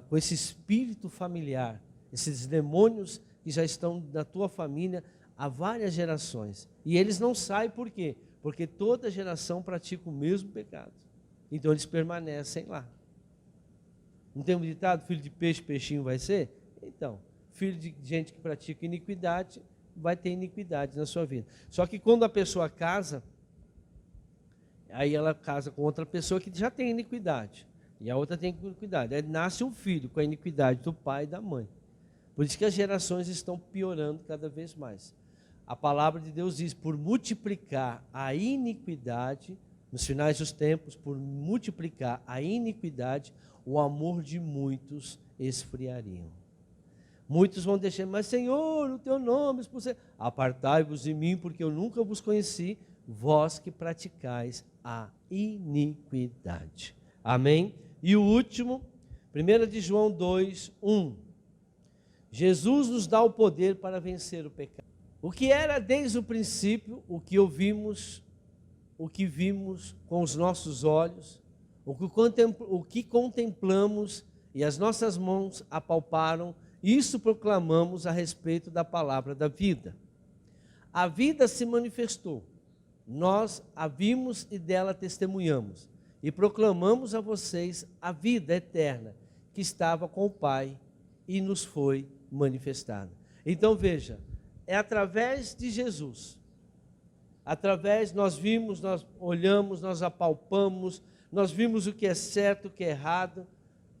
com esse espírito familiar, esses demônios que já estão na tua família há várias gerações. E eles não saem por quê? Porque toda geração pratica o mesmo pecado. Então eles permanecem lá. Não tem um ditado, filho de peixe, peixinho vai ser? Então, filho de gente que pratica iniquidade, vai ter iniquidade na sua vida. Só que quando a pessoa casa, Aí ela casa com outra pessoa que já tem iniquidade. E a outra tem iniquidade. Aí nasce um filho com a iniquidade do pai e da mãe. Por isso que as gerações estão piorando cada vez mais. A palavra de Deus diz, por multiplicar a iniquidade, nos finais dos tempos, por multiplicar a iniquidade, o amor de muitos esfriariam. Muitos vão deixar, mas Senhor, o teu nome, apartai-vos de mim, porque eu nunca vos conheci, vós que praticais a iniquidade. Amém? E o último, 1 de João 2, 1. Jesus nos dá o poder para vencer o pecado. O que era desde o princípio, o que ouvimos, o que vimos com os nossos olhos, o que contemplamos e as nossas mãos apalparam, isso proclamamos a respeito da palavra da vida. A vida se manifestou, nós a vimos e dela testemunhamos, e proclamamos a vocês a vida eterna que estava com o Pai e nos foi manifestada. Então veja, é através de Jesus, nós vimos, nós olhamos, nós apalpamos, nós vimos o que é certo, o que é errado,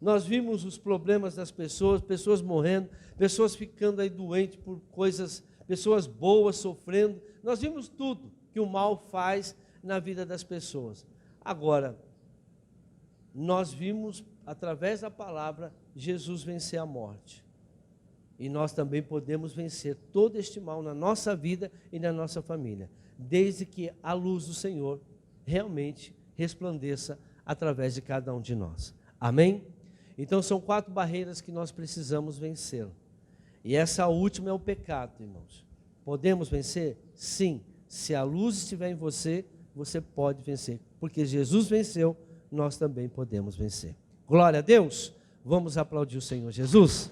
nós vimos os problemas das pessoas, pessoas morrendo, pessoas ficando aí doentes por coisas, pessoas boas sofrendo, nós vimos tudo que o mal faz na vida das pessoas. Agora, nós vimos, através da palavra, Jesus vencer a morte. E nós também podemos vencer todo este mal na nossa vida e na nossa família, desde que a luz do Senhor realmente resplandeça através de cada um de nós. Amém? Então são 4 barreiras que nós precisamos vencer. E essa última é o pecado, irmãos. Podemos vencer? Sim. Se a luz estiver em você, você pode vencer. Porque Jesus venceu, nós também podemos vencer. Glória a Deus. Vamos aplaudir o Senhor Jesus.